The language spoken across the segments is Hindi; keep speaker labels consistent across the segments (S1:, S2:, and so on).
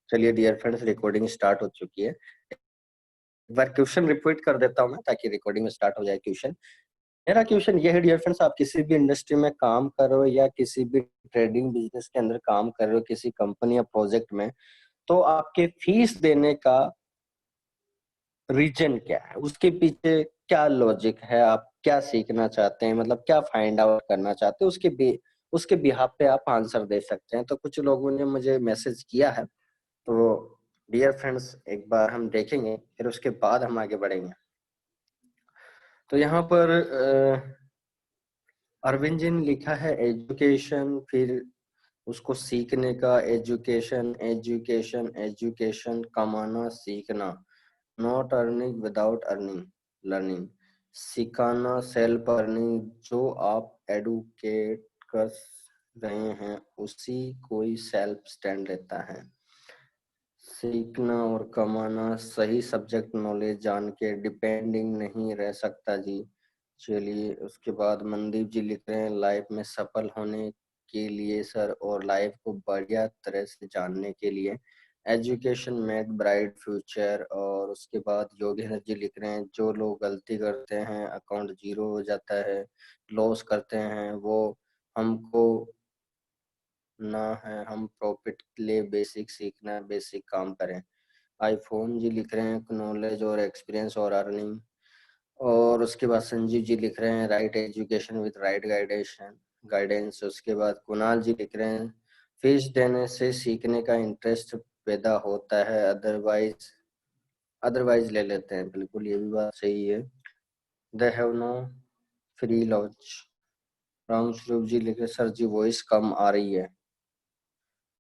S1: चलिए डियर फ्रेंड्स, रिकॉर्डिंग स्टार्ट हो चुकी है। एक बार क्वेश्चन रिपीट कर देता हूँ मैं ताकि रिकॉर्डिंग में स्टार्ट हो जाए क्वेश्चन। मेरा क्वेश्चन ये है डियर फ्रेंड्स, आप किसी भी इंडस्ट्री में काम कर रहे हो या किसी भी ट्रेडिंग बिजनेस के अंदर काम कर रहे हो, किसी कंपनी या प्रोजेक्ट में, तो आपके फीस देने का रीजन क्या है, उसके पीछे क्या लॉजिक है, आप क्या सीखना चाहते हैं, मतलब क्या फाइंड आउट करना चाहते हैं, उसके बिहाफ पे आप आंसर दे सकते हैं। तो कुछ लोगों ने मुझे मैसेज किया है, तो डियर फ्रेंड्स एक बार हम देखेंगे, फिर उसके बाद हम आगे बढ़ेंगे। तो यहाँ पर अरविंद जी ने लिखा है एजुकेशन, फिर उसको सीखने का, एजुकेशन एजुकेशन एजुकेशन, कमाना सीखना, not earning without earning learning, सिखाना सेल्फ अर्निंग, जो आप एडुकेट कर रहे हैं उसी कोई सेल्फ स्टैंड लेता है, सीखना और कमाना, सही सब्जेक्ट नॉलेज जान के डिपेंडिंग नहीं रह सकता जी। चलिए उसके बाद मनदीप जी लिख रहे हैं लाइफ में सफल होने के लिए सर और लाइफ को बढ़िया तरह से जानने के लिए एजुकेशन मेक ब्राइट फ्यूचर। और उसके बाद योगेंद्र जी लिख रहे हैं जो लोग गलती करते हैं अकाउंट जीरो हो जाता है, लॉस करते हैं, वो हमको ना है, हम प्रॉफिट के लिए बेसिक सीखना, बेसिक काम करें। आईफोन जी लिख रहे हैं नॉलेज और एक्सपीरियंस और अर्निंग। और उसके बाद संजीव जी लिख रहे हैं right education with right guidance. उसके बाद कुणाल जी लिख रहे हैं फीस देने से सीखने का इंटरेस्ट पैदा होता है, अदरवाइज ले लेते हैं। बिल्कुल ये भी बात सही है। They have no free launch. Ram Swaroop ji लिखे सर जी वॉइस कम आ रही है,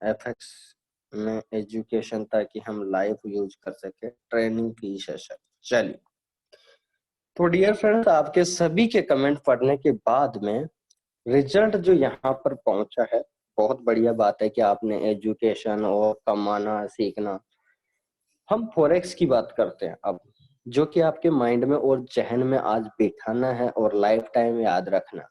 S1: एफएक्स में एजुकेशन ताकि हम लाइव यूज कर सके, ट्रेनिंग की सेशन। चलिए तो डियर फ्रेंड्स, आपके सभी के कमेंट पढ़ने के बाद में रिजल्ट जो यहाँ पर पहुंचा है, बहुत बढ़िया बात है कि आपने एजुकेशन और कमाना सीखना। हम फॉरेक्स की बात करते हैं अब, जो कि आपके माइंड में और जहन में आज बिठाना है और लाइफ टाइम याद रखना।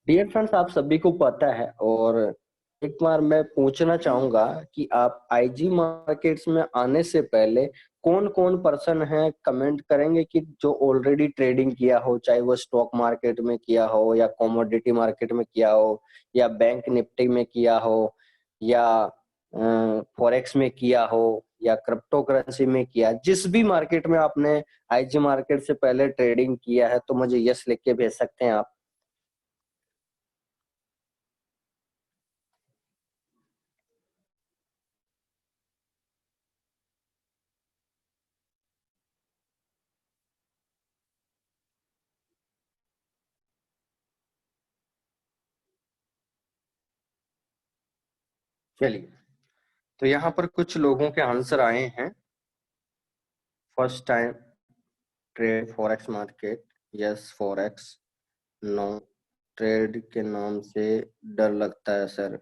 S1: डियर फ्रेंड्स, आप सभी को पता है, और एक बार मैं पूछना चाहूंगा कि आप आईजी मार्केट्स में आने से पहले कौन कौन पर्सन है, कमेंट करेंगे कि जो ऑलरेडी ट्रेडिंग किया हो, चाहे वो स्टॉक मार्केट में किया हो या कमोडिटी मार्केट में किया हो या बैंक निफ्टी में किया हो या फॉरेक्स में किया हो या क्रिप्टो करेंसी में किया, जिस भी मार्केट में आपने आईजी मार्केट से पहले ट्रेडिंग किया है, तो मुझे यस लिख के भेज सकते हैं आप। चलिए तो यहाँ पर कुछ लोगों के आंसर आए हैं। First time trade forex market, yes forex, no, trade के नाम से डर लगता है सर,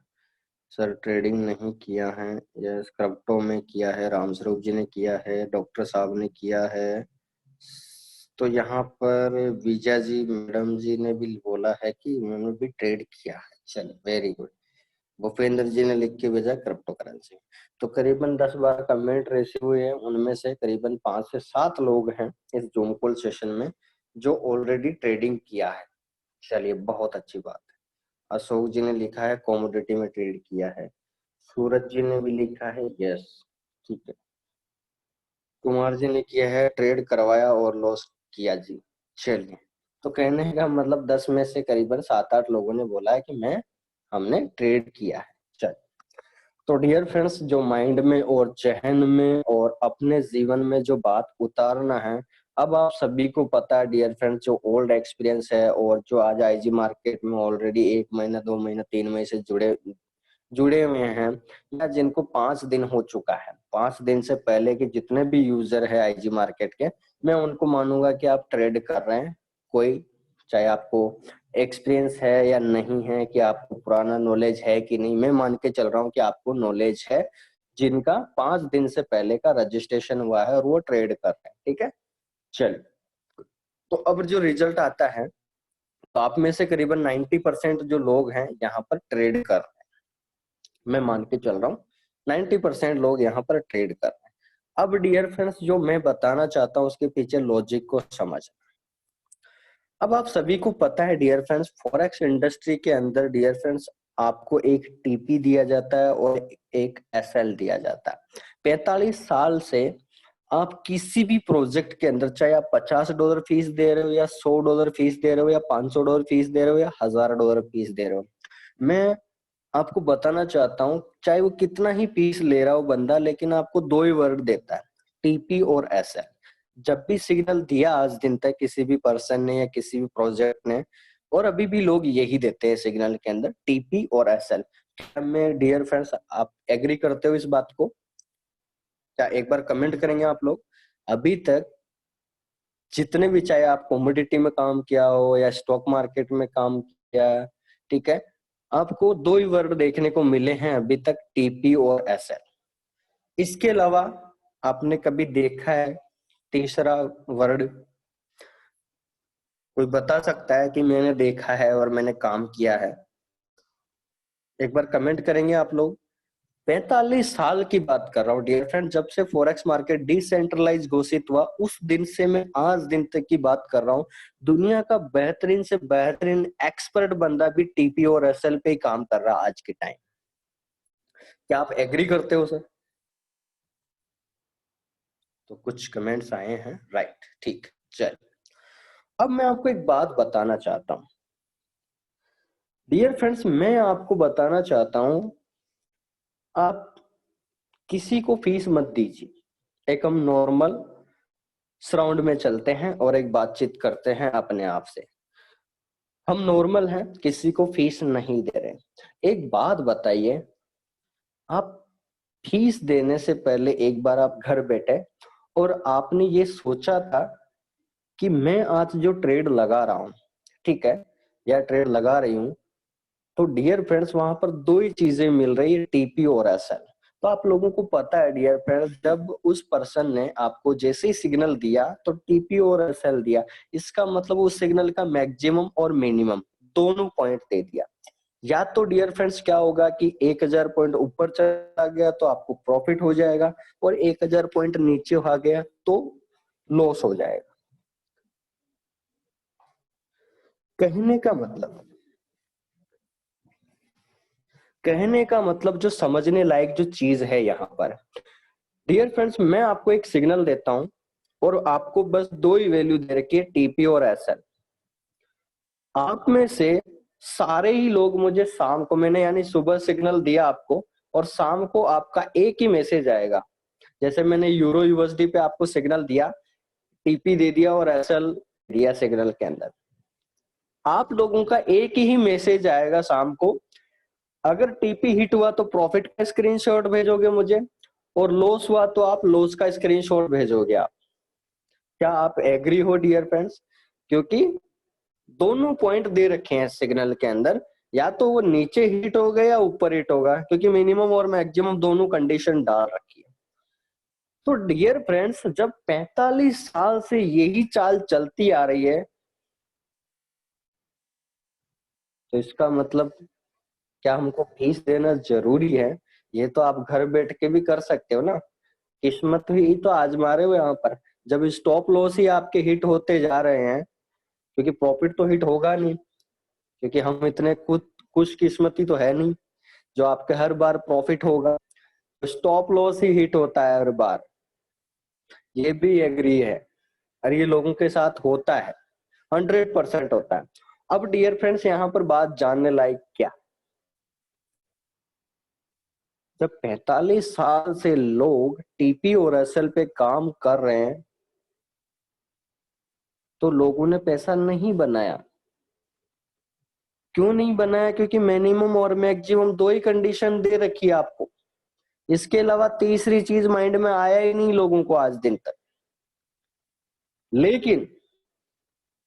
S1: सर ट्रेडिंग नहीं किया है, यस क्रिप्टो में किया है, रामस्वरूप जी ने किया है, डॉक्टर साहब ने किया है। तो यहाँ पर विजय जी मैडम जी ने भी बोला है कि उन्होंने भी ट्रेड किया है। चलिए वेरी गुड। भूपेंद्र जी ने लिख के भेजा क्रिप्टो करेंसी। तो करीबन 10-12 कमेंट रिसीव हुए हैं, उनमें से करीबन 5 से 7 लोग हैं इस जूम कॉल सेशन में जो ऑलरेडी ट्रेडिंग किया है। चलिए बहुत अच्छी बात है। अशोक जी ने लिखा है कॉमोडिटी में ट्रेड किया है। सूरज जी ने भी लिखा है यस, ठीक है। कुमार जी ने किया है, ट्रेड करवाया और लॉस किया जी। चलिए तो कहने का मतलब 10 में से करीबन 7-8 लोगों ने बोला है कि हमने ट्रेड किया है। चलिए तो डियर फ्रेंड्स, जो माइंड में और जहन में और अपने जीवन में जो बात उतारना है, अब आप सभी को पता है डियर फ्रेंड्स, जो ओल्ड एक्सपीरियंस है और जो आज आईजी मार्केट में ऑलरेडी 1 महीना 2 महीना 3 महीने से जुड़े हुए हैं, या जिनको 5 दिन हो चुका है, 5 दिन से पहले के जितने भी यूजर है आईजी मार्केट के, मैं उनको मानूंगा कि आप ट्रेड कर रहे हैं। कोई चाहे आपको एक्सपीरियंस है या नहीं है, कि आपको पुराना नॉलेज है कि नहीं, मैं मान के चल रहा हूँ कि आपको नॉलेज है, जिनका 5 दिन से पहले का रजिस्ट्रेशन हुआ है और वो ट्रेड कर रहे हैं। ठीक है, चलिए तो अब जो रिजल्ट आता है, तो आप में से करीबन 90% जो लोग हैं यहाँ पर ट्रेड कर रहे हैं, मैं मान के चल रहा हूँ 90% लोग यहाँ पर ट्रेड कर रहे हैं। अब डियर फ्रेंड्स, जो मैं बताना चाहता हूँ उसके पीछे लॉजिक को समझना। अब आप सभी को पता है डियर फ्रेंड्स, फॉरेक्स इंडस्ट्री के अंदर डियर फ्रेंड्स आपको एक टीपी दिया जाता है और एक एसएल दिया जाता है। 45 साल से आप किसी भी प्रोजेक्ट के अंदर, चाहे आप $50 फीस दे रहे हो या $100 फीस दे रहे हो या $500 फीस दे रहे हो या $1000 फीस दे रहे हो, मैं आपको बताना चाहता हूँ चाहे वो कितना ही फीस ले रहा हो बंदा, लेकिन आपको दो ही वर्ड देता है, टीपी और एसएल। जब भी सिग्नल दिया आज दिन तक किसी भी पर्सन ने या किसी भी प्रोजेक्ट ने, और अभी भी लोग यही देते हैं सिग्नल के अंदर, टीपी और एसएल। क्या मैं डियर फ्रेंड्स आप एग्री करते हो इस बात को? क्या एक बार कमेंट करेंगे आप लोग? अभी तक जितने भी, चाहे आप कमोडिटी में काम किया हो या स्टॉक मार्केट में काम किया, ठीक है, आपको दो ही वर्ड देखने को मिले हैं अभी तक, टीपी और एसएल। इसके अलावा आपने कभी देखा है तीसरा वर्ड? कोई बता सकता है कि मैंने देखा है और मैंने काम किया है? एक बार कमेंट करेंगे आप लोग? 45 साल की बात कर रहा हूँ डियर फ्रेंड, जब से फॉरेक्स मार्केट डिसेंट्रलाइज घोषित हुआ उस दिन से मैं आज दिन तक की बात कर रहा हूँ। दुनिया का बेहतरीन से बेहतरीन एक्सपर्ट बंदा भी टीपी और एसएल पे ही काम कर रहा है आज के टाइम। क्या आप एग्री करते हो सर? तो कुछ कमेंट्स आए हैं, राइट, ठीक। चल, अब मैं आपको एक बात बताना चाहता हूँ डियर फ्रेंड्स, मैं आपको बताना चाहता हूँ, आप किसी को फीस मत दीजिए। एक हम नॉर्मल सराउंड में चलते हैं और एक बातचीत करते हैं अपने आप से। हम नॉर्मल हैं, किसी को फीस नहीं दे रहे। एक बात बताइए, आप फीस देने से पहले एक बार आप घर बैठे और आपने ये सोचा था कि मैं आज जो ट्रेड लगा रहा हूं, ठीक है, या ट्रेड लगा रही हूं, तो डियर फ्रेंड्स वहां पर दो ही चीजें मिल रही है, टीपी और एसएल। तो आप लोगों को पता है डियर फ्रेंड्स, जब उस पर्सन ने आपको जैसे ही सिग्नल दिया तो टीपी और एसएल दिया, इसका मतलब उस सिग्नल का मैक्सिमम और मिनिमम दोनों पॉइंट दे दिया। या तो डियर फ्रेंड्स क्या होगा कि 1000 पॉइंट ऊपर चला गया तो आपको प्रॉफिट हो जाएगा, और 1000 पॉइंट नीचे आ गया तो लॉस हो जाएगा। कहने का मतलब, कहने का मतलब जो समझने लायक जो चीज है यहाँ पर डियर फ्रेंड्स, मैं आपको एक सिग्नल देता हूं और आपको बस दो ही वैल्यू दे रखी है, टीपी और एसएल। आप में से सारे ही लोग मुझे शाम को, मैंने यानी सुबह सिग्नल दिया आपको और शाम को आपका एक ही मैसेज आएगा। जैसे मैंने यूरो यूएसडी पे आपको सिग्नल दिया, टीपी दे दिया और एसएल दिया सिग्नल के अंदर, आप लोगों का एक ही मैसेज आएगा शाम को। अगर टीपी हिट हुआ तो प्रॉफिट का स्क्रीनशॉट भेजोगे मुझे, और लॉस हुआ तो आप लॉस का स्क्रीनशॉट भेजोगे आप। क्या आप एग्री हो डियर फ्रेंड्स? क्योंकि दोनों पॉइंट दे रखे हैं सिग्नल के अंदर, या तो वो नीचे हिट होगा या ऊपर हिट होगा, क्योंकि मिनिमम और मैक्सिमम दोनों कंडीशन डाल रखी है। तो डियर फ्रेंड्स, जब 45 साल से यही चाल चलती आ रही है, तो इसका मतलब क्या हमको फीस देना जरूरी है? ये तो आप घर बैठ के भी कर सकते हो ना। किस्मत ही तो आजमा रहे हो यहाँ पर। जब स्टॉप लॉस ही आपके हिट होते जा रहे हैं, क्योंकि प्रॉफिट तो हिट होगा नहीं, क्योंकि हम इतने कुछ किस्मती तो है नहीं जो आपके हर बार प्रॉफिट होगा। स्टॉप लॉस ही हिट होता है हर बार, ये भी एग्री है, और ये लोगों के साथ होता है, 100% होता है। अब डियर फ्रेंड्स, यहाँ पर बात जानने लायक क्या, जब 45 साल से लोग टीपी और एसएल पे काम कर रहे हैं, तो लोगों ने पैसा नहीं बनाया। क्यों नहीं बनाया? क्योंकि मिनिमम और मैक्सिमम दो ही कंडीशन दे रखी है आपको, इसके अलावा तीसरी चीज माइंड में आया ही नहीं लोगों को आज दिन तक। लेकिन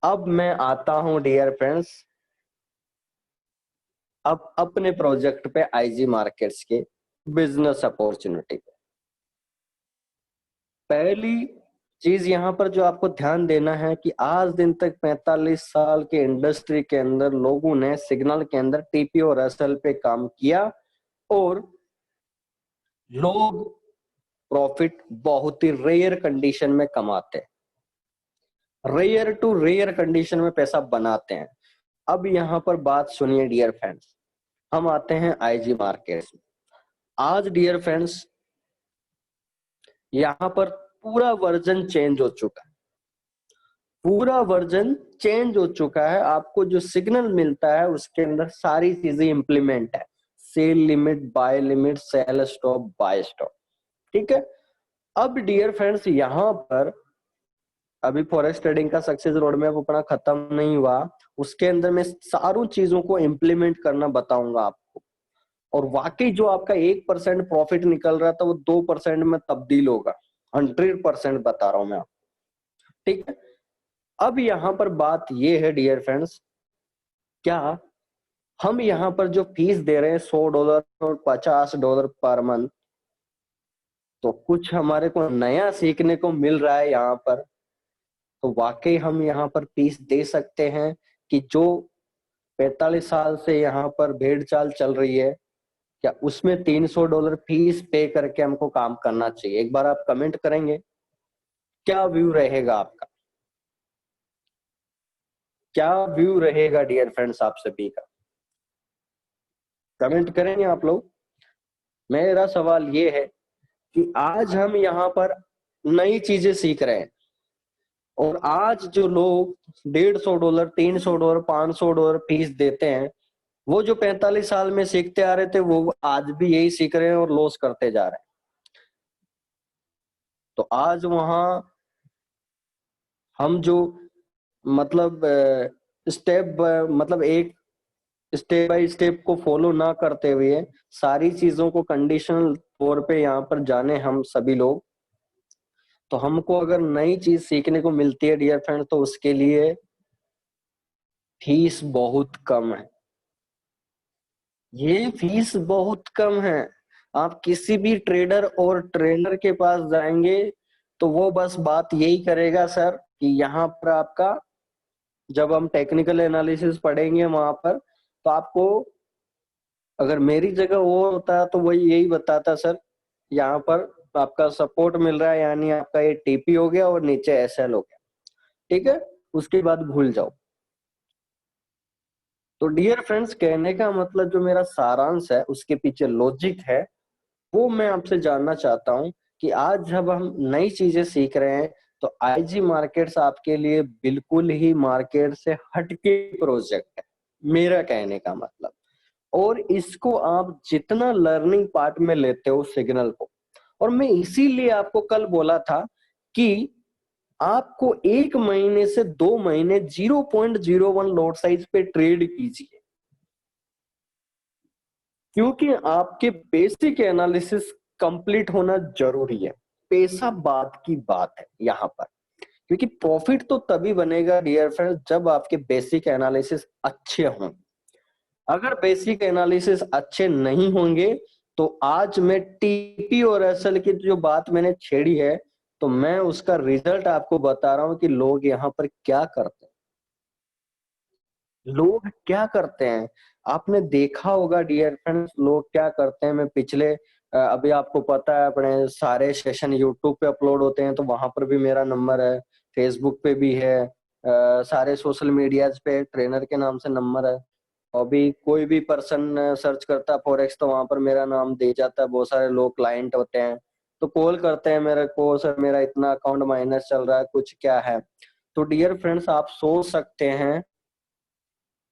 S1: अब मैं आता हूं डियर फ्रेंड्स, अब अपने प्रोजेक्ट पे, आईजी मार्केट्स के बिजनेस अपॉर्चुनिटी पे। पहली चीज यहाँ पर जो आपको ध्यान देना है कि आज दिन तक 45 साल के इंडस्ट्री के अंदर लोगों ने सिग्नल के अंदर टीपी और एसएल पे काम किया, और लोग प्रॉफिट बहुत ही रेयर कंडीशन में कमाते हैं, रेयर टू रेयर कंडीशन में पैसा बनाते हैं। अब यहाँ पर बात सुनिए डियर फ्रेंड्स, हम आते हैं आईजी मार्केट्स में। आज डियर फ्रेंड्स यहाँ पर पूरा वर्जन चेंज हो चुका है, पूरा वर्जन चेंज हो चुका है। आपको जो सिग्नल मिलता है उसके अंदर सारी चीजें इंप्लीमेंट है, sell limit, buy limit, sell stop, buy stop, ठीक है। अब डियर फ्रेंड्स यहाँ पर अभी फॉरेक्स ट्रेडिंग का सक्सेस रोड मैप अपना खत्म नहीं हुआ, उसके अंदर मैं सारों चीजों को इंप्लीमेंट करना बताऊंगा आपको। और वाकई जो आपका 1% प्रॉफिट निकल रहा था वो 2% में तब्दील होगा, 100% बता रहा हूं मैं आपको, ठीक है। अब यहाँ पर बात ये है डियर फ्रेंड्स, क्या हम यहाँ पर जो फीस दे रहे हैं $100 और $50 पर मंथ, तो कुछ हमारे को नया सीखने को मिल रहा है यहाँ पर। तो वाकई हम यहाँ पर फीस दे सकते हैं कि जो 45 साल से यहाँ पर भेड़ चाल चल रही है, क्या उसमें $300 फीस पे करके हमको काम करना चाहिए? एक बार आप कमेंट करेंगे, क्या व्यू रहेगा आपका, क्या व्यू रहेगा डियर फ्रेंड्स आप सभी का? कमेंट करेंगे आप लोग। मेरा सवाल ये है कि आज हम यहाँ पर नई चीजें सीख रहे हैं, और आज जो लोग $150, $300, $500 फीस देते हैं, वो जो 45 साल में सीखते आ रहे थे वो आज भी यही सीख रहे हैं और लॉस करते जा रहे हैं। तो आज वहां हम जो मतलब स्टेप मतलब एक स्टेप बाय स्टेप को फॉलो ना करते हुए सारी चीजों को कंडीशनल तौर पे यहाँ पर जाने हम सभी लोग, तो हमको अगर नई चीज सीखने को मिलती है डियर फ्रेंड, तो उसके लिए फीस बहुत कम है। ये फीस बहुत कम है। आप किसी भी ट्रेडर और ट्रेनर के पास जाएंगे तो वो बस बात यही करेगा सर कि यहाँ पर आपका, जब हम टेक्निकल एनालिसिस पढ़ेंगे वहां पर, तो आपको अगर मेरी जगह वो होता है तो वही यही बताता सर यहाँ पर आपका सपोर्ट मिल रहा है, यानी आपका ये टीपी हो गया और नीचे एसएल हो गया, ठीक है, उसके बाद भूल जाओ। तो डियर फ्रेंड्स, कहने का मतलब जो मेरा सारांश है उसके पीछे लॉजिक है वो मैं आपसे जानना चाहता हूं कि आज जब हम नई चीजें सीख रहे हैं तो आईजी मार्केट्स आपके लिए बिल्कुल ही मार्केट से हटके प्रोजेक्ट है, मेरा कहने का मतलब। और इसको आप जितना लर्निंग पार्ट में लेते हो सिग्नल को, और मैं इसीलिए आपको कल बोला था कि आपको 1 महीने से 2 महीने 0.01 लॉट साइज पे ट्रेड कीजिए, क्योंकि आपके बेसिक एनालिसिस कंप्लीट होना जरूरी है। पैसा बात की बात है यहाँ पर, क्योंकि प्रॉफिट तो तभी बनेगा डियर फ्रेंड्स जब आपके बेसिक एनालिसिस अच्छे हों। अगर बेसिक एनालिसिस अच्छे नहीं होंगे तो आज मैं टीपी और एसएल की जो बात मैंने छेड़ी है, तो मैं उसका रिजल्ट आपको बता रहा हूं कि लोग यहाँ पर क्या करते हैं, लोग क्या करते हैं। आपने देखा होगा डियर फ्रेंड्स लोग क्या करते हैं। मैं पिछले अभी आपको पता है अपने सारे सेशन यूट्यूब पे अपलोड होते हैं, तो वहां पर भी मेरा नंबर है, फेसबुक पे भी है, सारे सोशल मीडियाज पे ट्रेनर के नाम से नंबर है। अभी कोई भी पर्सन सर्च करता है फॉरेक्स तो वहां पर मेरा नाम दे जाता है। बहुत सारे लोग क्लाइंट होते हैं तो कॉल करते हैं मेरे को, सर मेरा इतना अकाउंट माइनस चल रहा है, कुछ क्या है। तो डियर फ्रेंड्स आप सोच सकते हैं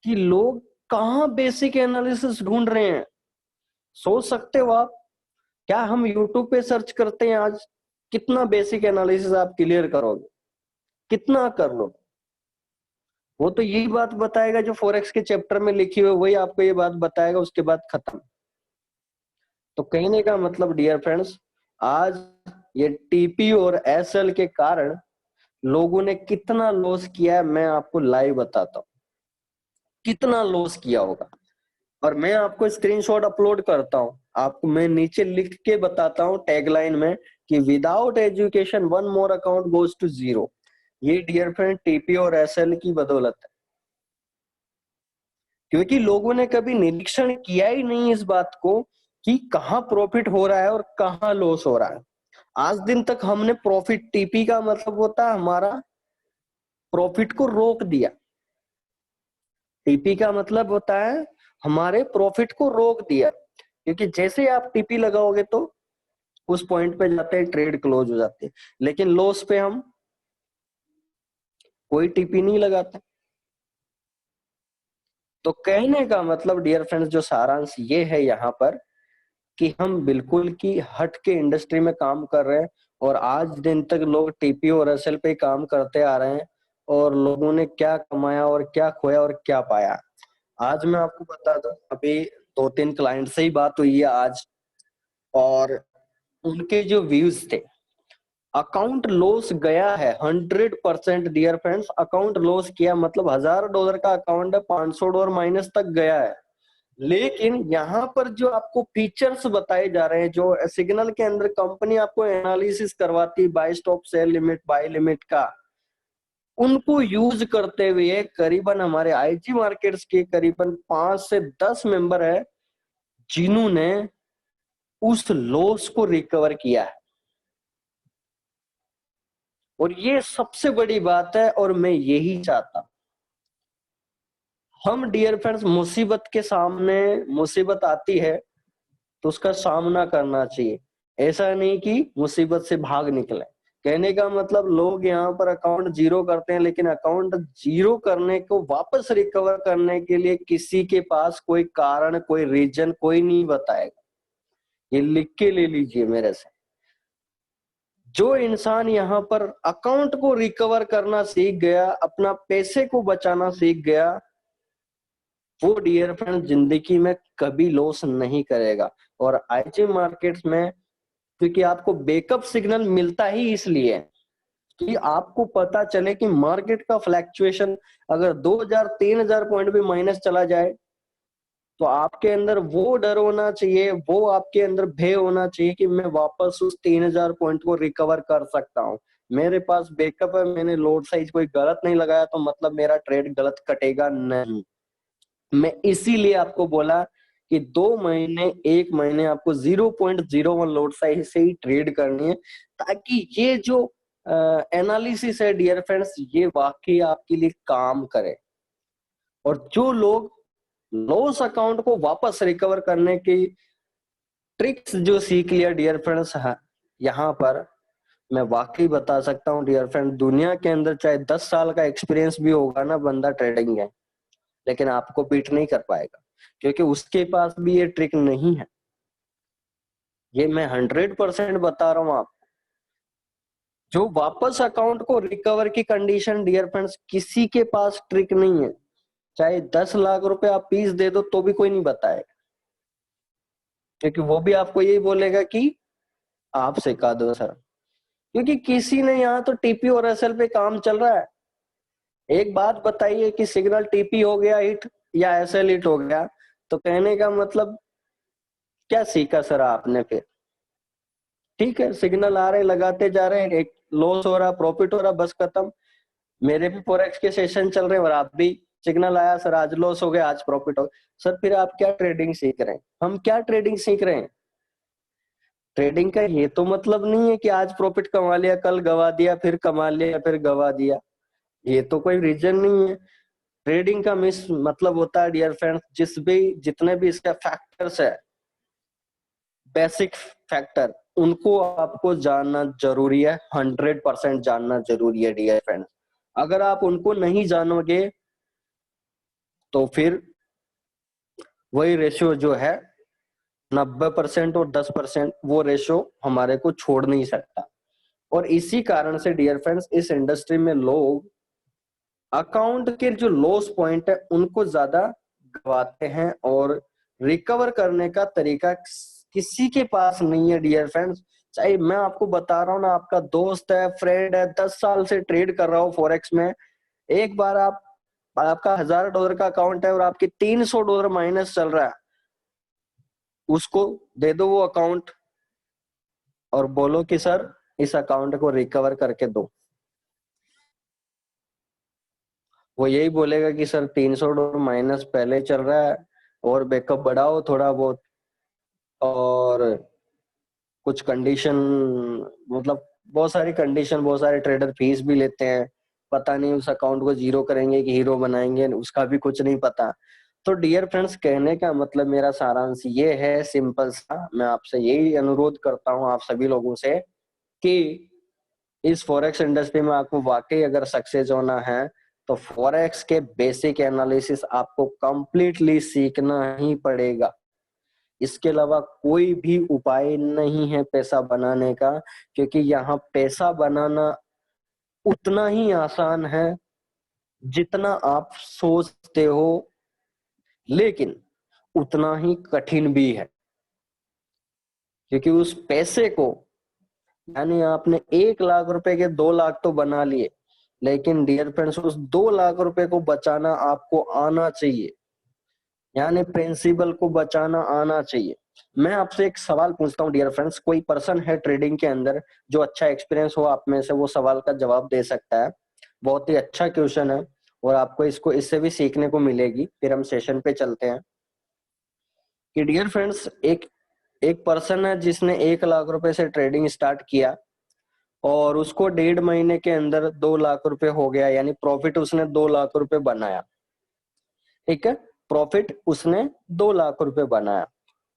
S1: कि लोग कहाँ बेसिक एनालिसिस ढूंढ रहे हैं। सोच सकते हो आप, क्या हम यूट्यूब पे सर्च करते हैं आज, कितना बेसिक एनालिसिस आप क्लियर करोगे, कितना कर लो। वो तो यही बात बताएगा जो फॉरेक्स के चैप्टर में लिखी हुई, वही आपको ये बात बताएगा, उसके बाद खत्म। तो कहने का मतलब डियर फ्रेंड्स, आज ये टीपी और एसएल के कारण लोगों ने कितना लॉस किया है मैं आपको लाइव बताता हूँ, कितना लॉस किया होगा। और मैं आपको स्क्रीनशॉट अपलोड करता हूँ, आपको मैं नीचे लिख के बताता हूँ टैगलाइन में कि without education one more account goes to zero. ये डियर फ्रेंड टीपी और एसएल की बदौलत है, क्योंकि लोगों ने कभी निरीक्षण किया ही नहीं इस बात को कि कहाँ प्रॉफिट हो रहा है और कहाँ लॉस हो रहा है। आज दिन तक हमने प्रॉफिट, टीपी का मतलब होता है हमारा प्रॉफिट को रोक दिया। टीपी का मतलब होता है हमारे प्रॉफिट को रोक दिया, क्योंकि जैसे आप टीपी लगाओगे तो उस पॉइंट पे जाते हैं, ट्रेड क्लोज हो जाती है। लेकिन लॉस पे हम कोई टीपी नहीं लगाते। तो कहने का मतलब डियर फ्रेंड्स, जो सारांश ये है यहाँ पर कि हम बिल्कुल की हट के इंडस्ट्री में काम कर रहे हैं, और आज दिन तक लोग टीपी और एसएल पे काम करते आ रहे हैं, और लोगों ने क्या कमाया और क्या खोया और क्या पाया। आज मैं आपको बता दूं, अभी 2-3 क्लाइंट से ही बात हुई है आज, और उनके जो व्यूज थे, अकाउंट लॉस गया है 100%। डियर फ्रेंड्स, अकाउंट लॉस किया मतलब $1000 का अकाउंट है, $500 माइनस तक गया है। लेकिन यहाँ पर जो आपको फीचर्स बताए जा रहे हैं, जो सिग्नल के अंदर कंपनी आपको एनालिसिस करवाती है buy stop sell limit, buy limit का, उनको यूज करते हुए करीबन हमारे आईजी मार्केट्स के करीबन 5 से 10 मेंबर है जिन्होंने उस लॉस को रिकवर किया है। और ये सबसे बड़ी बात है, और मैं यही चाहता। हम डियर फ्रेंड्स, मुसीबत के सामने मुसीबत आती है तो उसका सामना करना चाहिए, ऐसा नहीं कि मुसीबत से भाग निकले। कहने का मतलब लोग यहाँ पर अकाउंट जीरो करते हैं, लेकिन अकाउंट जीरो करने को वापस रिकवर करने के लिए किसी के पास कोई कारण, कोई रीजन कोई नहीं बताएगा। ये लिख के ले लीजिए मेरे से। जो इंसान यहाँ पर अकाउंट को रिकवर करना सीख गया, अपना पैसे को बचाना सीख गया, वो डियर फ्रेंड जिंदगी में कभी लॉस नहीं करेगा। और आईजी मार्केट्स में क्योंकि आपको बैकअप सिग्नल मिलता ही इसलिए कि आपको पता चले कि मार्केट का फ्लैक्चुएशन अगर 2000-3000 पॉइंट भी माइनस चला जाए तो आपके अंदर वो डर होना चाहिए, वो आपके अंदर भय होना चाहिए कि मैं वापस उस 3000 पॉइंट को रिकवर कर सकता हूँ। मेरे पास बैकअप है, मैंने लोड साइज कोई गलत नहीं लगाया तो मतलब मेरा ट्रेड गलत कटेगा नहीं। मैं इसीलिए आपको बोला कि 2 महीने 1 महीने आपको 0.01 लोड साइज से ही ट्रेड करनी है, ताकि ये जो एनालिसिस है डियर फ्रेंड्स, ये वाकई आपके लिए काम करे। और जो लोग लॉस अकाउंट को वापस रिकवर करने की ट्रिक्स जो सीख लिया डियर फ्रेंड्स, यहाँ पर मैं वाकई बता सकता हूँ डियर फ्रेंड, दुनिया के अंदर चाहे 10 साल का एक्सपीरियंस भी होगा ना बंदा ट्रेडिंग है, लेकिन आपको बीट नहीं कर पाएगा, क्योंकि उसके पास भी ये ट्रिक नहीं है। ये मैं 100% बता रहा हूँ आपको। जो वापस अकाउंट को रिकवर की कंडीशन डियर फ्रेंड्स, किसी के पास ट्रिक नहीं है। चाहे 10 लाख रुपए आप फीस दे दो तो भी कोई नहीं बताएगा, क्योंकि वो भी आपको यही बोलेगा कि आप सिखा दो सर। क्योंकि किसी ने यहाँ तो टीपी और एसएल पे काम चल रहा है। एक बात बताइए कि सिग्नल टीपी हो गया हिट या एसएल हिट हो गया, तो कहने का मतलब क्या सीखा सर आपने फिर? ठीक है, सिग्नल आ रहे लगाते जा रहे हैं, एक लॉस हो रहा, प्रॉफिट हो रहा, बस खत्म। मेरे भी फॉरेक्स के सेशन चल रहे हैं और आप भी, सिग्नल आया सर आज लॉस हो गया, आज प्रॉफिट हो गया। सर फिर आप क्या ट्रेडिंग सीख रहे हैं? हम क्या ट्रेडिंग सीख रहे हैं? ट्रेडिंग का ये तो मतलब नहीं है कि आज प्रॉफिट कमा लिया, कल गवा दिया, फिर कमा लिया, फिर गवा दिया। ये तो कोई रीजन नहीं है। ट्रेडिंग का मिस मतलब होता है डियर फ्रेंड्स, जितने भी इसका फैक्टर्स है, बेसिक फैक्टर, उनको आपको जानना जरूरी है। 100% जानना जरूरी है डियर फ्रेंड्स। अगर आप उनको नहीं जानोगे तो फिर वही रेशियो जो है 90% और 10%, वो रेशियो हमारे को छोड़ नहीं सकता। और इसी कारण से डियर फ्रेंड्स, इस इंडस्ट्री में लोग अकाउंट के जो लॉस पॉइंट है उनको ज्यादा गवाते हैं, और रिकवर करने का तरीका किसी के पास नहीं है डियर फ्रेंड्स। चाहे मैं आपको बता रहा हूँ ना, आपका दोस्त है, फ्रेंड है, 10 साल से ट्रेड कर रहा हो फॉरेक्स में, एक बार आपका $1000 का अकाउंट है और आपके $300 माइनस चल रहा है, उसको दे दो वो अकाउंट और बोलो कि सर इस अकाउंट को रिकवर करके दो। वो यही बोलेगा कि सर $300 माइनस पहले चल रहा है और बैकअप बढ़ाओ थोड़ा बहुत। और कुछ कंडीशन, मतलब बहुत सारी कंडीशन, बहुत सारे ट्रेडर फीस भी लेते हैं, पता नहीं उस अकाउंट को जीरो करेंगे कि हीरो बनाएंगे, उसका भी कुछ नहीं पता। तो डियर फ्रेंड्स, कहने का मतलब मेरा सारांश ये है, सिंपल सा, मैं आपसे यही अनुरोध करता हूं आप सभी लोगों से कि इस फॉरेक्स इंडस्ट्री में आपको वाकई अगर सक्सेस होना है तो फॉरेक्स के बेसिक एनालिसिस आपको कंप्लीटली सीखना ही पड़ेगा। इसके अलावा कोई भी उपाय नहीं है पैसा बनाने का, क्योंकि यहाँ पैसा बनाना उतना ही आसान है जितना आप सोचते हो, लेकिन उतना ही कठिन भी है। क्योंकि उस पैसे को, यानी आपने 1 लाख रुपए के 2 लाख तो बना लिए, लेकिन डियर फ्रेंड्स उस 2 लाख रुपए को बचाना आपको आना चाहिए, यानी प्रिंसिपल को बचाना आना चाहिए। मैं आपसे एक सवाल पूछता हूँ डियर फ्रेंड्स, कोई पर्सन है ट्रेडिंग के अंदर जो अच्छा एक्सपीरियंस हो आप में से, वो सवाल का जवाब दे सकता है। बहुत ही अच्छा क्वेश्चन है और आपको इसको इससे भी सीखने को मिलेगी। फिर हम सेशन पे चलते हैं कि डियर फ्रेंड्स, एक एक पर्सन है जिसने 1 लाख रुपए से ट्रेडिंग स्टार्ट किया और उसको 1.5 महीने के अंदर 2 लाख रुपए हो गया, यानी प्रॉफिट उसने 2 लाख रुपए बनाया। ठीक है, प्रॉफिट उसने 2 लाख रुपए बनाया।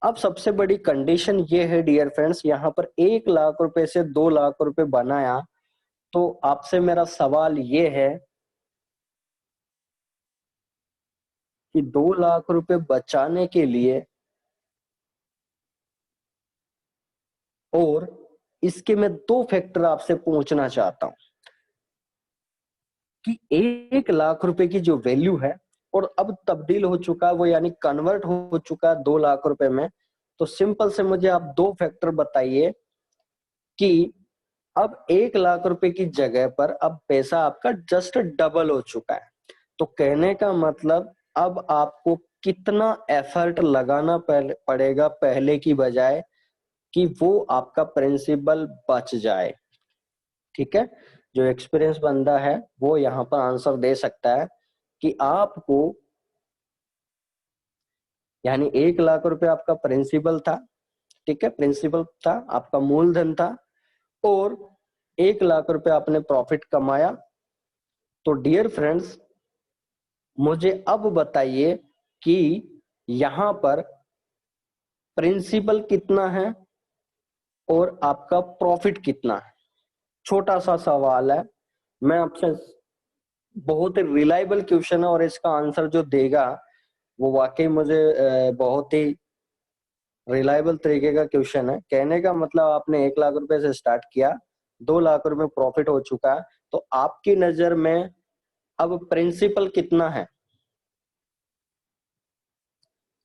S1: अब सबसे बड़ी कंडीशन ये है डियर फ्रेंड्स, यहाँ पर 1 लाख रुपए से 2 लाख रुपए बनाया, तो आपसे मेरा सवाल ये है कि 2 लाख रुपए बचाने के लिए और इसके मैं 2 फैक्टर आपसे पूछना चाहता हूं कि 1 लाख रुपए की जो वैल्यू है और अब तब्दील हो चुका वो, यानी कन्वर्ट हो चुका 2 लाख रुपए में। तो सिंपल से मुझे आप 2 फैक्टर बताइए कि अब 1 लाख रुपए की जगह पर अब पैसा आपका जस्ट डबल हो चुका है। तो कहने का मतलब अब आपको कितना एफर्ट लगाना पड़ेगा पहले की बजाय कि वो आपका प्रिंसिपल बच जाए। ठीक है, जो एक्सपीरियंस बंदा है वो यहाँ पर आंसर दे सकता है कि आपको, यानी 1 लाख रुपए आपका प्रिंसिपल था, ठीक है, प्रिंसिपल था, आपका मूलधन था, और 1 लाख रुपए आपने प्रॉफिट कमाया। तो डियर फ्रेंड्स, मुझे अब बताइए कि यहां पर प्रिंसिपल कितना है और आपका प्रॉफिट कितना है। छोटा सा सवाल है, मैं आपसे, बहुत ही रिलायबल क्वेश्चन है और इसका आंसर जो देगा वो वाकई मुझे बहुत ही रिलायबल तरीके का क्वेश्चन है। कहने का मतलब आपने 1 लाख रुपए से स्टार्ट किया, 2 लाख रुपए प्रॉफिट हो चुका है, तो आपकी नजर में अब प्रिंसिपल कितना है?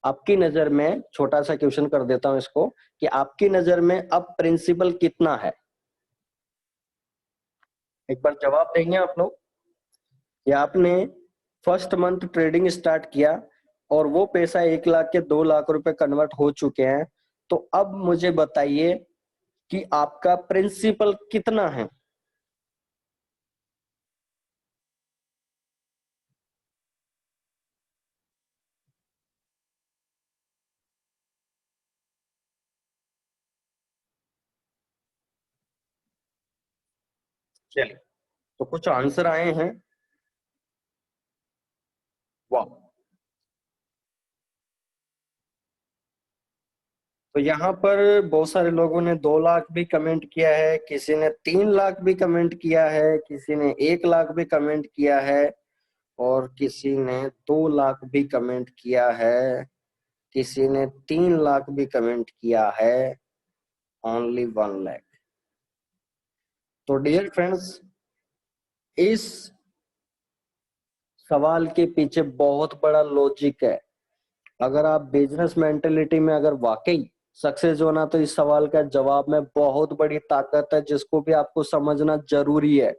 S1: आपकी नजर में, छोटा सा क्वेश्चन कर देता हूं इसको, कि आपकी नजर में अब प्रिंसिपल कितना है? एक बार जवाब देंगे आप लोग। या आपने फर्स्ट मंथ ट्रेडिंग स्टार्ट किया और वो पैसा 1 लाख के 2 लाख रुपए कन्वर्ट हो चुके हैं, तो अब मुझे बताइए कि आपका प्रिंसिपल कितना है? चलिए, तो कुछ आंसर आए हैं। वाह, तो यहाँ पर बहुत सारे लोगों ने 2 लाख भी कमेंट किया है, किसी ने 3 लाख भी कमेंट किया है, किसी ने 1 लाख भी कमेंट किया है, और किसी ने 2 लाख भी कमेंट किया है, किसी ने 3 लाख भी कमेंट किया है, ओनली 1 लाख। तो डियर फ्रेंड्स, इस सवाल के पीछे बहुत बड़ा लॉजिक है। अगर आप बिजनेस मेंटेलिटी में अगर वाकई सक्सेस होना, तो इस सवाल का जवाब में बहुत बड़ी ताकत है जिसको भी आपको समझना जरूरी है।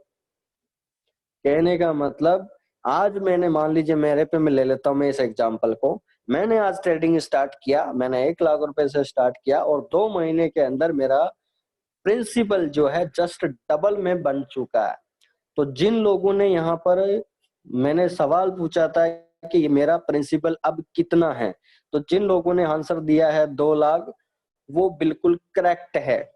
S1: कहने का मतलब, आज मैंने, मान लीजिए मेरे पे मैं ले लेता हूं मैं इस एग्जांपल को, मैंने आज ट्रेडिंग स्टार्ट किया, मैंने 1 लाख रुपए से स्टार्ट किया और 2 महीने के अंदर मेरा प्रिंसिपल जो है जस्ट डबल में बन चुका है। तो जिन लोगों ने यहाँ पर, मैंने सवाल पूछा था कि मेरा प्रिंसिपल अब कितना है, तो जिन लोगों ने आंसर दिया है 2 लाख, वो बिल्कुल करेक्ट है,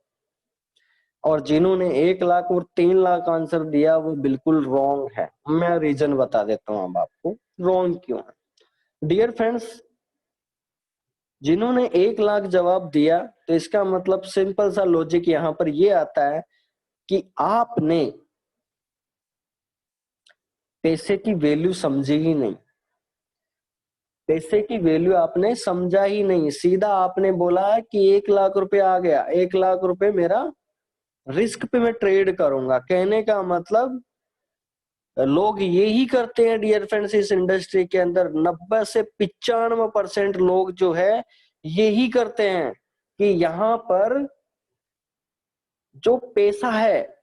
S1: और जिन्होंने 1 लाख और 3 लाख आंसर दिया वो बिल्कुल रॉन्ग है। मैं रीजन बता देता हूं अब आपको रॉन्ग क्यों है। डियर फ्रेंड्स, जिन्होंने 1 लाख जवाब दिया तो इसका मतलब सिंपल सा लॉजिक यहां पर ये आता है कि आपने पैसे की वैल्यू समझी ही नहीं, पैसे की वैल्यू आपने समझा ही नहीं। सीधा आपने बोला कि 1 लाख रुपए आ गया, 1 लाख रुपए मेरा रिस्क पे मैं ट्रेड करूंगा। कहने का मतलब लोग यही करते हैं डियर फ्रेंड्स, इस इंडस्ट्री के अंदर 90 से 95% लोग जो है यही करते हैं कि यहाँ पर जो पैसा है,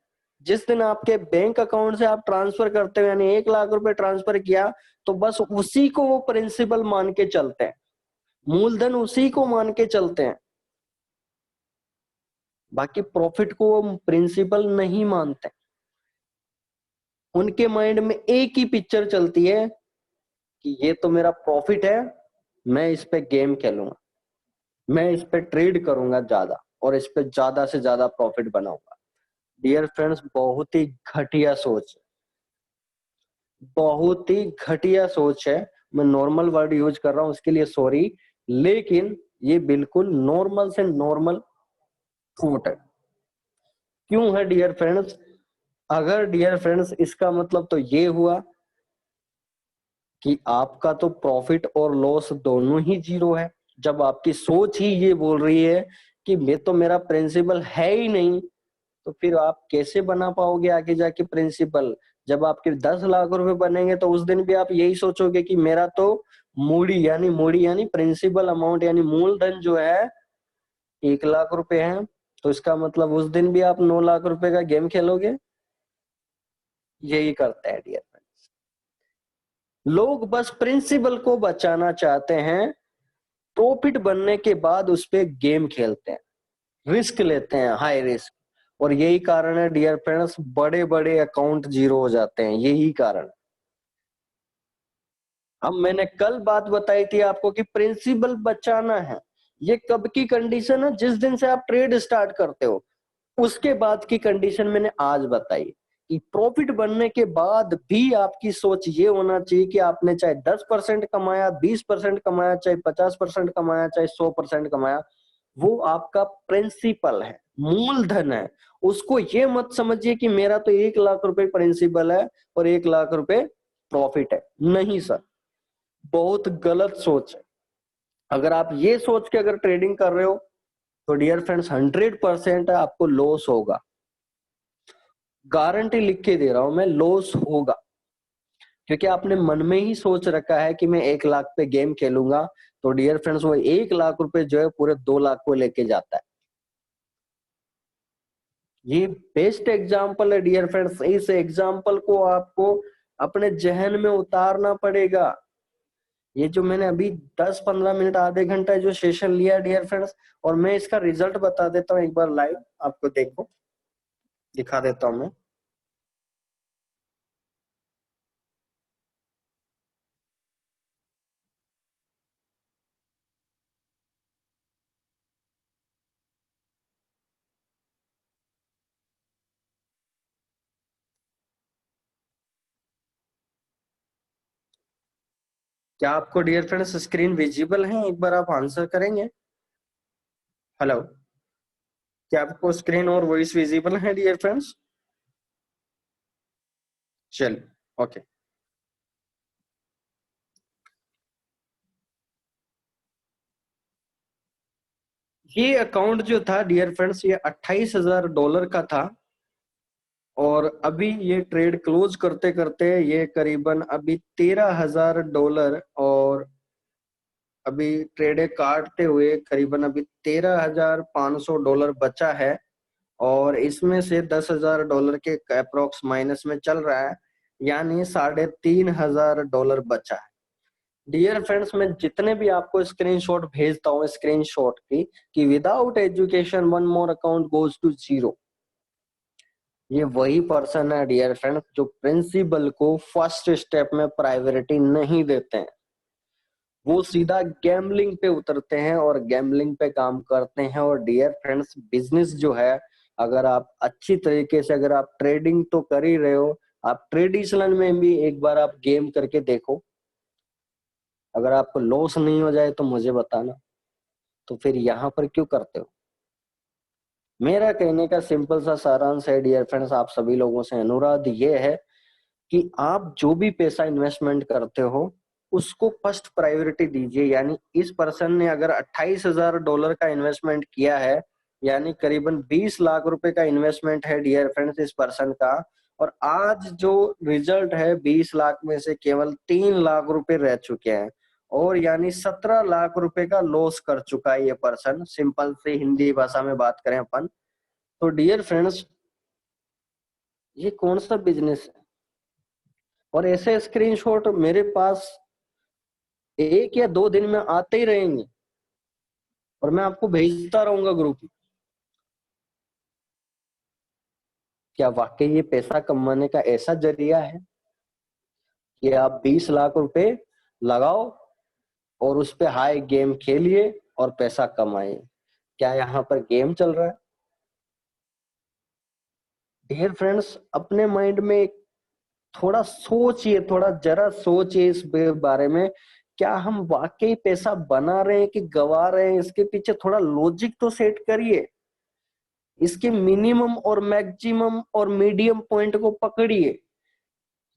S1: जिस दिन आपके बैंक अकाउंट से आप ट्रांसफर करते हो, यानी 1 लाख रुपए ट्रांसफर किया, तो बस उसी को वो प्रिंसिपल मान के चलते हैं, मूलधन उसी को मान के चलते हैं, बाकी प्रॉफिट को वो प्रिंसिपल नहीं मानते। उनके माइंड में एक ही पिक्चर चलती है कि ये तो मेरा प्रॉफिट है, मैं इस पे गेम खेलूंगा, मैं इस पे ट्रेड करूंगा ज्यादा और इस पे ज्यादा से ज्यादा प्रॉफिट बनाऊंगा। डियर फ्रेंड्स, बहुत ही घटिया सोच है, बहुत ही घटिया सोच है। मैं नॉर्मल वर्ड यूज कर रहा हूं उसके लिए सॉरी, लेकिन ये बिल्कुल नॉर्मल से नॉर्मल थॉट है। क्यों है डियर फ्रेंड्स? अगर डियर फ्रेंड्स इसका मतलब तो ये हुआ कि आपका तो प्रॉफिट और लॉस दोनों ही जीरो है। जब आपकी सोच ही ये बोल रही है कि मैं तो मेरा प्रिंसिपल है ही नहीं, तो फिर आप कैसे बना पाओगे आगे जाके प्रिंसिपल? जब आपके 10 लाख रुपए बनेंगे तो उस दिन भी आप यही सोचोगे कि मेरा तो मूडी यानी प्रिंसिपल अमाउंट यानी मूलधन जो है 1 लाख रुपए है, तो इसका मतलब उस दिन भी आप 9 लाख रुपए का गेम खेलोगे। यही करते हैं डियर फ्रेंड्स, लोग बस प्रिंसिपल को बचाना चाहते हैं, प्रॉफिट बनने के बाद उस पे गेम खेलते हैं, रिस्क लेते हैं, हाई रिस्क। और यही कारण है डियर फ्रेंड्स, बड़े बड़े अकाउंट जीरो हो जाते हैं, यही कारण। अब मैंने कल बात बताई थी आपको कि प्रिंसिपल बचाना है, ये कब की कंडीशन है? जिस दिन से आप ट्रेड स्टार्ट करते हो उसके बाद की कंडीशन मैंने आज बताई कि प्रॉफिट बनने के बाद भी आपकी सोच ये होना चाहिए कि आपने चाहे 10% कमाया, 20% कमाया, चाहे 50% कमाया, चाहे 100% कमाया, वो आपका प्रिंसिपल है, मूलधन है। उसको ये मत समझिए कि मेरा तो 1 लाख रुपए प्रिंसिपल है और 1 लाख रुपए प्रॉफिट है। नहीं सर, बहुत गलत सोच है। अगर आप ये सोच के अगर ट्रेडिंग कर रहे हो तो डियर फ्रेंड्स 100% आपको लॉस होगा, गारंटी लिख के दे रहा हूं मैं, लॉस होगा। क्योंकि आपने मन में ही सोच रखा है कि मैं 1 लाख पे गेम खेलूंगा, तो डियर फ्रेंड्स वो 1 लाख रुपए जो है पूरे 2 लाख को लेके जाता है। ये बेस्ट एग्जाम्पल है डियर फ्रेंड्स, इस एग्जाम्पल को आपको अपने जहन में उतारना पड़ेगा। ये जो मैंने अभी 10-15 मिनट आधे घंटा जो सेशन लिया डियर फ्रेंड्स, और मैं इसका रिजल्ट बता देता हूँ एक बार लाइव, आपको देखो दिखा देता हूँ मैं। क्या आपको डियर फ्रेंड्स स्क्रीन विजिबल है? एक बार आप आंसर करेंगे। हेलो, क्या आपको स्क्रीन और वॉइस विजिबल है डियर फ्रेंड्स? चलिए, ओके। ये अकाउंट जो था डियर फ्रेंड्स, ये $28,000 का था, और अभी ये ट्रेड क्लोज करते करते ये करीबन अभी $13,000, और अभी ट्रेड काटते हुए करीबन अभी $13,500 बचा है, और इसमें से $10,000 के अप्रोक्स माइनस में चल रहा है, यानी $3,500 बचा है। डियर फ्रेंड्स, मैं जितने भी आपको स्क्रीनशॉट भेजता हूँ स्क्रीनशॉट की कि without education one more account goes to zero, ये वही पर्सन है डियर फ्रेंड्स जो प्रिंसिपल को फर्स्ट स्टेप में प्रायोरिटी नहीं देते हैं। वो सीधा गैम्बलिंग पे उतरते हैं और गैम्बलिंग पे काम करते हैं। और डियर फ्रेंड्स, बिजनेस जो है, अगर आप अच्छी तरीके से, अगर आप ट्रेडिंग तो कर ही रहे हो, आप ट्रेडिशनल में भी एक बार आप गेम करके देखो। अगर आपको लॉस नहीं हो जाए तो मुझे बताना, तो फिर यहाँ पर क्यों करते हो? मेरा कहने का सिंपल सा सारांश है डियर फ्रेंड्स, आप सभी लोगों से अनुरोध ये है कि आप जो भी पैसा इन्वेस्टमेंट करते हो उसको फर्स्ट प्रायोरिटी दीजिए। यानी इस पर्सन ने अगर $28,000 का इन्वेस्टमेंट किया है, यानी करीबन 20 लाख रुपए का इन्वेस्टमेंट है डियर फ्रेंड्स इस पर्सन का, और आज जो रिजल्ट है 20 लाख में से केवल 3 लाख रुपए रह चुके हैं, और यानी 17 लाख रुपए का लॉस कर चुका है ये पर्सन। सिंपल से हिंदी भाषा में बात करें अपन, तो डियर फ्रेंड्स ये कौन सा बिजनेस है? और ऐसे स्क्रीनशॉट मेरे पास 1 या 2 दिन में आते ही रहेंगे और मैं आपको भेजता रहूंगा ग्रुप में। क्या वाकई ये पैसा कमाने का ऐसा जरिया है कि आप 20 लाख रुपए लगाओ और उस पे हाई गेम खेलिए और पैसा कमाइए? क्या यहाँ पर गेम चल रहा है? डियर फ्रेंड्स, अपने माइंड में थोड़ा सोचिए, थोड़ा जरा सोचिए इस बारे में। क्या हम वाकई पैसा बना रहे हैं कि गवा रहे हैं? इसके पीछे थोड़ा लॉजिक तो सेट करिए। इसके मिनिमम और मैक्सिमम और मीडियम पॉइंट को पकड़िए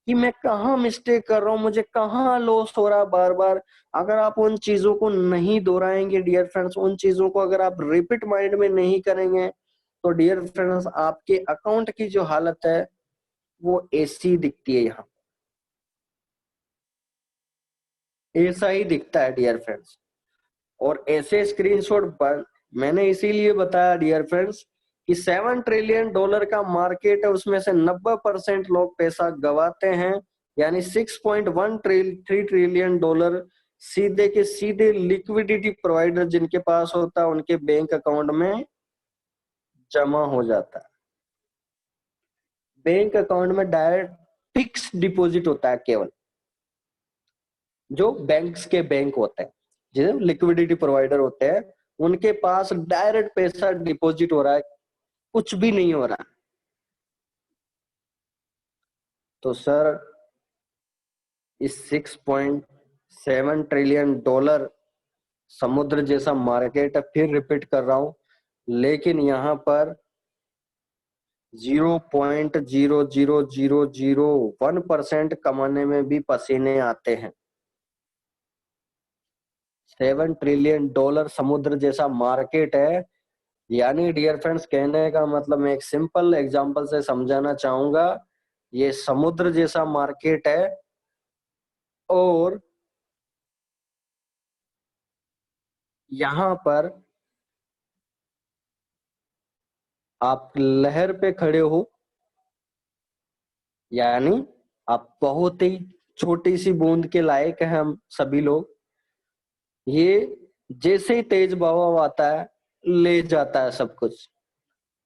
S1: कि मैं कहाँ मिस्टेक कर रहा हूँ, मुझे कहाँ लॉस हो रहा है बार बार। अगर आप उन चीजों को नहीं दोहराएंगे डियर फ्रेंड्स, उन चीजों को अगर आप रिपीट माइंड में नहीं करेंगे, तो डियर फ्रेंड्स आपके अकाउंट की जो हालत है वो ऐसी दिखती है। यहाँ ऐसा ही दिखता है डियर फ्रेंड्स। और ऐसे स्क्रीनशॉट मैंने इसीलिए बताया डियर फ्रेंड्स कि $7 ट्रिलियन का मार्केट है, उसमें से 90% लोग पैसा गवाते हैं। यानी $6.13 ट्रिलियन सीधे के सीधे लिक्विडिटी प्रोवाइडर जिनके पास होता है उनके बैंक अकाउंट में जमा हो जाता है। बैंक अकाउंट में डायरेक्ट फिक्स डिपॉजिट होता है केवल, जो बैंक्स के बैंक होते हैं, जो लिक्विडिटी प्रोवाइडर होते हैं, उनके पास डायरेक्ट पैसा डिपॉजिट हो रहा है, कुछ भी नहीं हो रहा। तो सर इस $6.7 ट्रिलियन समुद्र जैसा मार्केट है, फिर रिपीट कर रहा हूं, लेकिन यहाँ पर 0.00001% कमाने में भी पसीने आते हैं। $7 ट्रिलियन समुद्र जैसा मार्केट है। यानी डियर फ्रेंड्स, कहने का मतलब मैं एक सिंपल एग्जांपल से समझाना चाहूंगा, ये समुद्र जैसा मार्केट है और यहाँ पर आप लहर पे खड़े हो, यानी आप बहुत ही छोटी सी बूंद के लायक हैं हम सभी लोग। ये जैसे ही तेज बहाव आता है ले जाता है सब कुछ,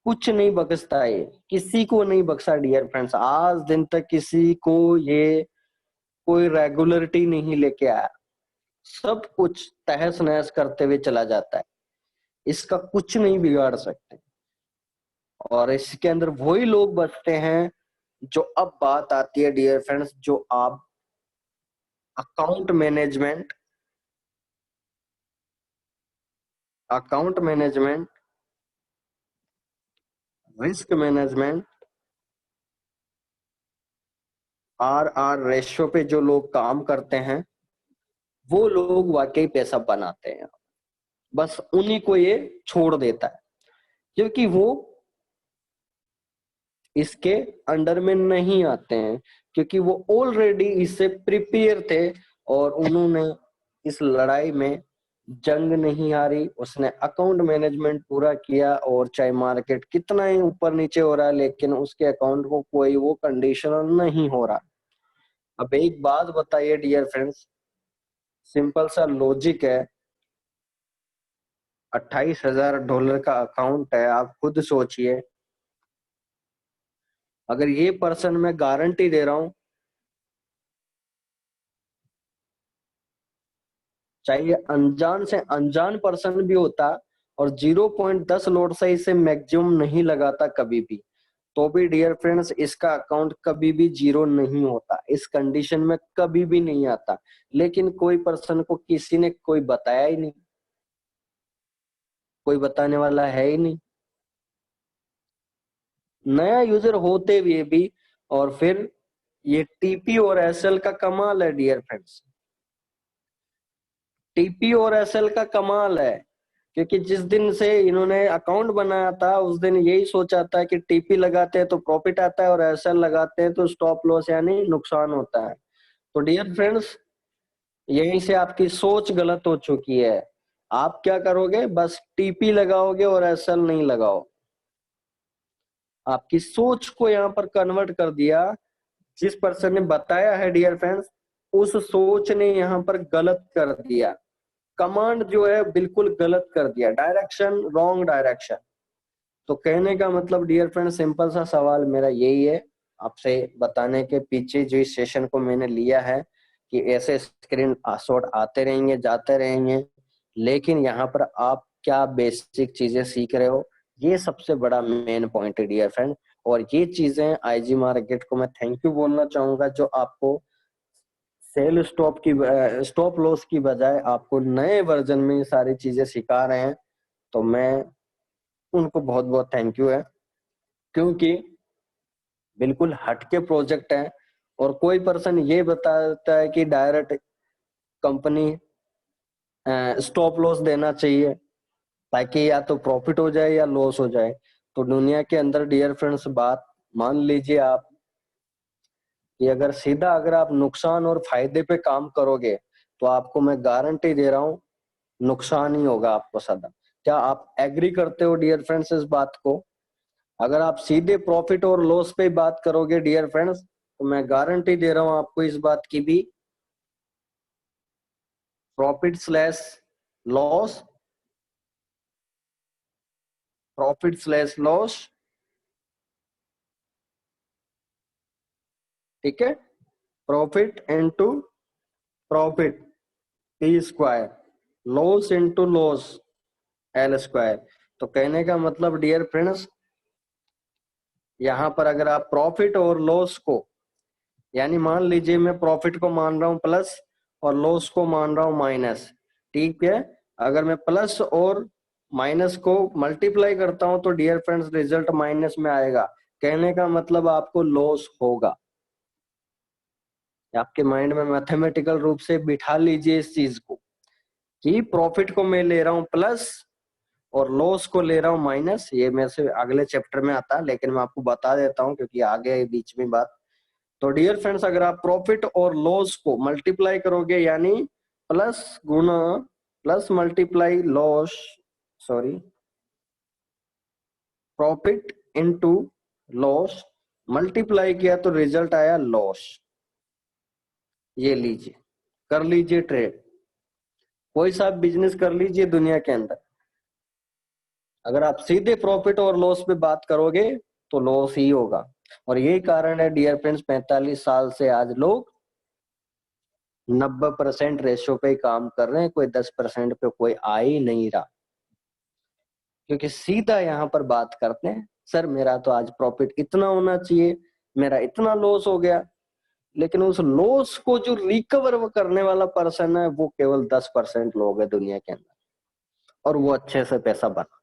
S1: कुछ नहीं बख्शता, ये किसी को नहीं बख्शा डियर फ्रेंड्स। आज दिन तक किसी को ये कोई रेगुलरिटी नहीं लेके आया, सब कुछ तहस नहस करते हुए चला जाता है, इसका कुछ नहीं बिगाड़ सकते। और इसके अंदर वही लोग बचते हैं जो, अब बात आती है डियर फ्रेंड्स, जो आप account management, account management, risk management, RR ratio पे जो लोग काम करते हैं वो लोग वाकई पैसा बनाते हैं। बस उन्हीं को ये छोड़ देता है, क्योंकि वो इसके अंडर में नहीं आते हैं, क्योंकि वो ऑलरेडी इससे प्रिपेयर थे और उन्होंने इस लड़ाई में जंग नहीं हारी। उसने अकाउंट मैनेजमेंट पूरा किया, और चाहे मार्केट कितना ही ऊपर नीचे हो रहा है लेकिन उसके अकाउंट को कोई वो कंडीशन नहीं हो रहा। अब एक बात बताइए डियर फ्रेंड्स, सिंपल सा लॉजिक है, $28,000 का अकाउंट है, आप खुद सोचिए, अगर ये पर्सन मैं गारंटी दे रहा हूं चाहे अनजान से अनजान पर्सन भी होता और 0.10 लॉट से इसे मैक्सिमम नहीं लगाता कभी भी, तो भी डियर फ्रेंड्स इसका अकाउंट कभी भी जीरो नहीं होता, इस कंडीशन में कभी भी नहीं आता। लेकिन कोई पर्सन को किसी ने कोई बताया ही नहीं, कोई बताने वाला है ही नहीं, नया यूजर होते हुए भी। और फिर ये टीपी और एसएल का कमाल है डियर फ्रेंड्स, टीपी और एसएल का कमाल है, क्योंकि जिस दिन से इन्होंने अकाउंट बनाया था उस दिन यही सोचा था कि टीपी लगाते हैं तो प्रॉफिट आता है और एसएल लगाते हैं तो स्टॉप लॉस यानी नुकसान होता है। तो डियर फ्रेंड्स यहीं से आपकी सोच गलत हो चुकी है। आप क्या करोगे, बस टीपी लगाओगे और एसएल नहीं लगाओ, आपकी सोच को यहाँ पर कन्वर्ट कर दिया। जिस पर्सन ने बताया है डियर फ्रेंड्स, उस सोच ने यहाँ पर गलत कर दिया, कमांड जो है बिल्कुल गलत कर दिया, डायरेक्शन रॉन्ग डायरेक्शन। तो कहने का मतलब डियर फ्रेंड सिंपल सा सवाल मेरा यही है आपसे बताने के पीछे जो इस सेशन को मैंने लिया है कि ऐसे स्क्रीन शॉट आते रहेंगे जाते रहेंगे, लेकिन यहाँ पर आप क्या बेसिक चीजें सीख रहे हो, ये सबसे बड़ा मेन पॉइंट है डियर फ्रेंड। और ये चीजें आईजी मार्केट को मैं थैंक यू बोलना चाहूंगा, जो आपको सेल स्टॉप लॉस की बजाय आपको नए वर्जन में ये सारी चीजें सिखा रहे हैं। तो मैं उनको बहुत बहुत थैंक यू है, क्योंकि बिल्कुल हटके प्रोजेक्ट है। और कोई पर्सन ये बताता है कि डायरेक्ट कंपनी स्टॉप लॉस देना चाहिए ताकि या तो प्रॉफिट हो जाए या लॉस हो जाए। तो दुनिया के अंदर डियर फ्रेंड्स बात मान लीजिए आप कि अगर आप नुकसान और फायदे पे काम करोगे तो आपको मैं गारंटी दे रहा हूं नुकसान ही होगा आपको सदा। क्या आप एग्री करते हो डियर फ्रेंड्स इस बात को? अगर आप सीधे प्रॉफिट और लॉस पे बात करोगे डियर फ्रेंड्स, तो मैं गारंटी दे रहा हूं आपको इस बात की भी, profit slash loss, profit slash loss, ठीक है, profit into profit P square, loss into loss L square. तो कहने का मतलब डियर फ्रेंड्स यहाँ पर अगर आप प्रॉफिट और लॉस को, यानी मान लीजिए मैं प्रॉफिट को मान रहा हूं प्लस और लॉस को मान रहा हूं माइनस, ठीक है, अगर मैं प्लस और माइनस को मल्टीप्लाई करता हूं तो डियर फ्रेंड्स रिजल्ट माइनस में आएगा। कहने का मतलब आपको लॉस होगा। आपके माइंड में मैथमेटिकल रूप से बिठा लीजिए इस चीज को कि प्रॉफिट को मैं ले रहा हूं प्लस और लॉस को ले रहा हूं माइनस। ये मेरे से अगले चैप्टर में आता है, लेकिन मैं आपको बता देता हूं क्योंकि आगे बीच में बात। तो डियर फ्रेंड्स अगर आप प्रॉफिट और लॉस को मल्टीप्लाई करोगे यानी प्लस गुना plus multiply loss, sorry, profit into loss multiply किया तो रिजल्ट आया लॉस। ये लीजिए, कर लीजिए ट्रेड, कोई सा बिजनेस कर लीजिए दुनिया के अंदर, अगर आप सीधे प्रॉफिट और लॉस पे बात करोगे तो लॉस ही होगा। और यही कारण है डियर फ्रेंड्स 45 साल से आज लोग 90% रेशो पे ही काम कर रहे हैं, कोई 10% पे कोई आ ही नहीं रहा, क्योंकि सीधा यहाँ पर बात करते हैं सर मेरा तो आज प्रॉफिट इतना होना चाहिए, मेरा इतना लॉस हो गया। लेकिन उस लॉस को जो रिकवर करने वाला पर्सन है वो केवल 10% लोग है दुनिया के अंदर, और वो अच्छे से पैसा बना।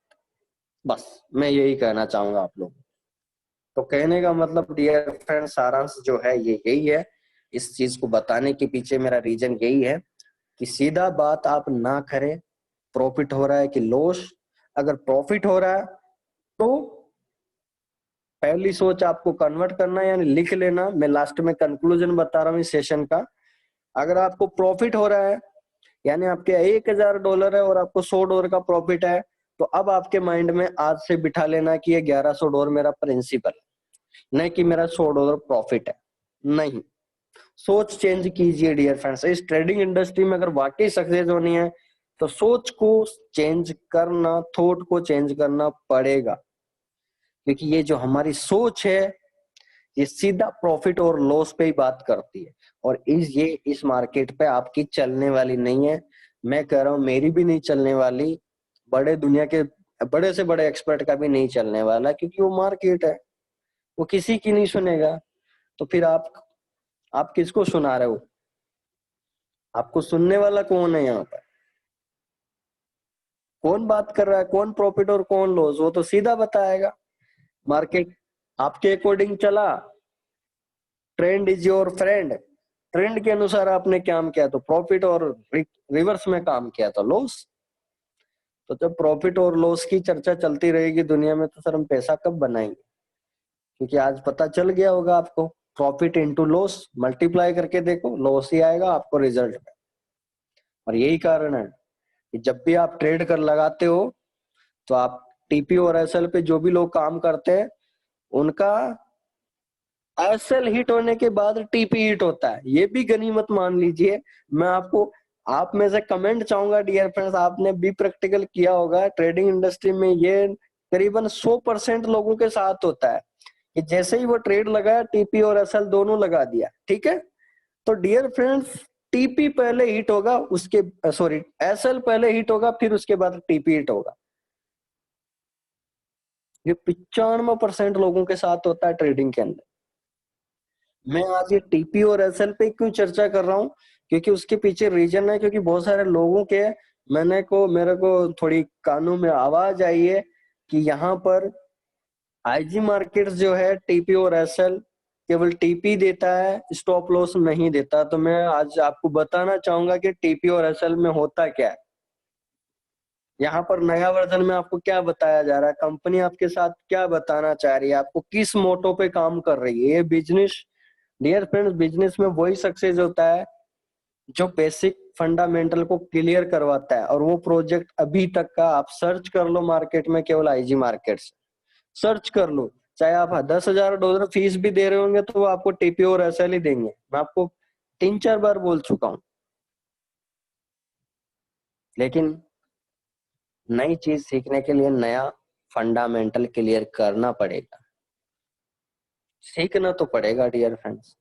S1: बस मैं यही कहना चाहूंगा आप लोग। तो कहने का मतलब डियर फ्रेंड सारांश जो है ये यही है, इस चीज को बताने के पीछे मेरा रीजन यही है कि सीधा बात आप ना करें प्रॉफिट हो रहा है कि लॉस। अगर प्रॉफिट हो रहा है तो पहली सोच आपको कन्वर्ट करना है, यानी लिख लेना। मैं लास्ट में कंक्लूजन बता रहा हूँ इस सेशन का। अगर आपको प्रॉफिट हो रहा है यानी आपके $1000 है और आपको $100 का प्रॉफिट है, तो अब आपके माइंड में आज से बिठा लेना कि ये $1100 मेरा प्रिंसिपल है, नहीं कि मेरा $100 प्रॉफिट है। नहीं, सोच चेंज कीजिए डियर फ्रेंड्स। इस ट्रेडिंग इंडस्ट्री में अगर वाकई सक्सेस होनी है तो सोच को चेंज करना, थॉट को चेंज करना पड़ेगा, क्योंकि ये जो हमारी सोच है ये सीधा प्रॉफिट और लॉस पे ही बात करती है, और इस मार्केट पे आपकी चलने वाली नहीं है। मैं कह रहा हूँ मेरी भी नहीं चलने वाली, बड़े दुनिया के बड़े से बड़े एक्सपर्ट का भी नहीं चलने वाला, क्योंकि वो मार्केट है, वो किसी की नहीं सुनेगा। तो फिर आप किसको सुना रहे हो? आपको सुनने वाला कौन है यहाँ पर? कौन बात कर रहा है, कौन प्रॉफिट और कौन लॉस, वो तो सीधा बताएगा। मार्केट आपके अकॉर्डिंग चला, trend is your friend, trend के अनुसार आपने काम किया तो प्रॉफिट, और रिवर्स में काम किया तो लॉस। तो जब प्रॉफिट और लॉस की चर्चा चलती रहेगी दुनिया में, तो सर हम पैसा कब बनाएंगे? क्योंकि आज पता चल गया होगा आपको, प्रॉफिट इंटू लॉस मल्टीप्लाई करके देखो, लॉस ही आएगा आपको रिजल्ट में। और यही कारण है कि जब भी आप ट्रेड कर लगाते हो, तो आप टीपी और एसएल पे जो भी लोग काम करते हैं, उनका एसएल हिट होने के बाद टीपी हिट होता है, ये भी गनीमत मान लीजिए। मैं आपको, आप में से कमेंट चाहूंगा डियर फ्रेंड्स, आपने भी प्रैक्टिकल किया होगा ट्रेडिंग इंडस्ट्री में, ये करीबन 100% लोगों के साथ होता है कि जैसे ही वो ट्रेड लगाया, टीपी और एसएल दोनों लगा दिया, ठीक है। तो डियर फ्रेंड्स, टीपी पहले हिट होगा, उसके सॉरी एसएल पहले हिट होगा, फिर उसके बाद टीपी हिट होगा। ये 95% लोगों के साथ होता है ट्रेडिंग के अंदर। मैं आज ये टीपी और एसएल पे क्यों चर्चा कर रहा हूँ? क्योंकि उसके पीछे रीजन है, क्योंकि बहुत सारे लोगों के मेरे को थोड़ी कानों में आवाज आई है कि यहाँ पर आईजी मार्केट्स जो है, टीपी और एसएल केवल टीपी देता है, स्टॉप लॉस नहीं देता। तो मैं आज आपको बताना चाहूंगा कि टीपी और एसएल में होता क्या है। यहाँ पर नया वर्जन में आपको क्या बताया जा रहा है, कंपनी आपके साथ क्या बताना चाह रही है, आपको किस मोटो पे काम कर रही है। ये बिजनेस, डियर फ्रेंड्स, बिजनेस में वही सक्सेस होता है जो बेसिक फंडामेंटल को क्लियर करवाता है। और वो प्रोजेक्ट अभी तक का आप सर्च कर लो मार्केट में, केवल आईजी मार्केट सर्च कर लो, चाहे आप $10,000 फीस भी दे रहे होंगे, तो वो आपको टीपी और एसएल ही देंगे। मैं आपको 3-4 बार बोल चुका हूँ। लेकिन नई चीज सीखने के लिए नया फंडामेंटल क्लियर करना पड़ेगा, सीखना तो पड़ेगा dear friends.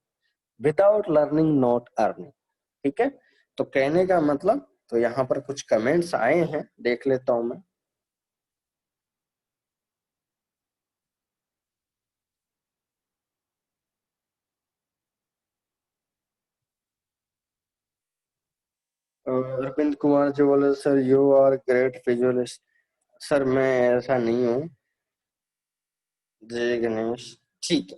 S1: Without learning not earning, ठीक है। तो कहने का मतलब, तो यहाँ पर कुछ कमेंट्स आए हैं, देख लेता हूं मैं। अरविंद कुमार जो बोले, sir you are great visualist. Sir मैं ऐसा नहीं हूँ, जय गणेश, ठीक है।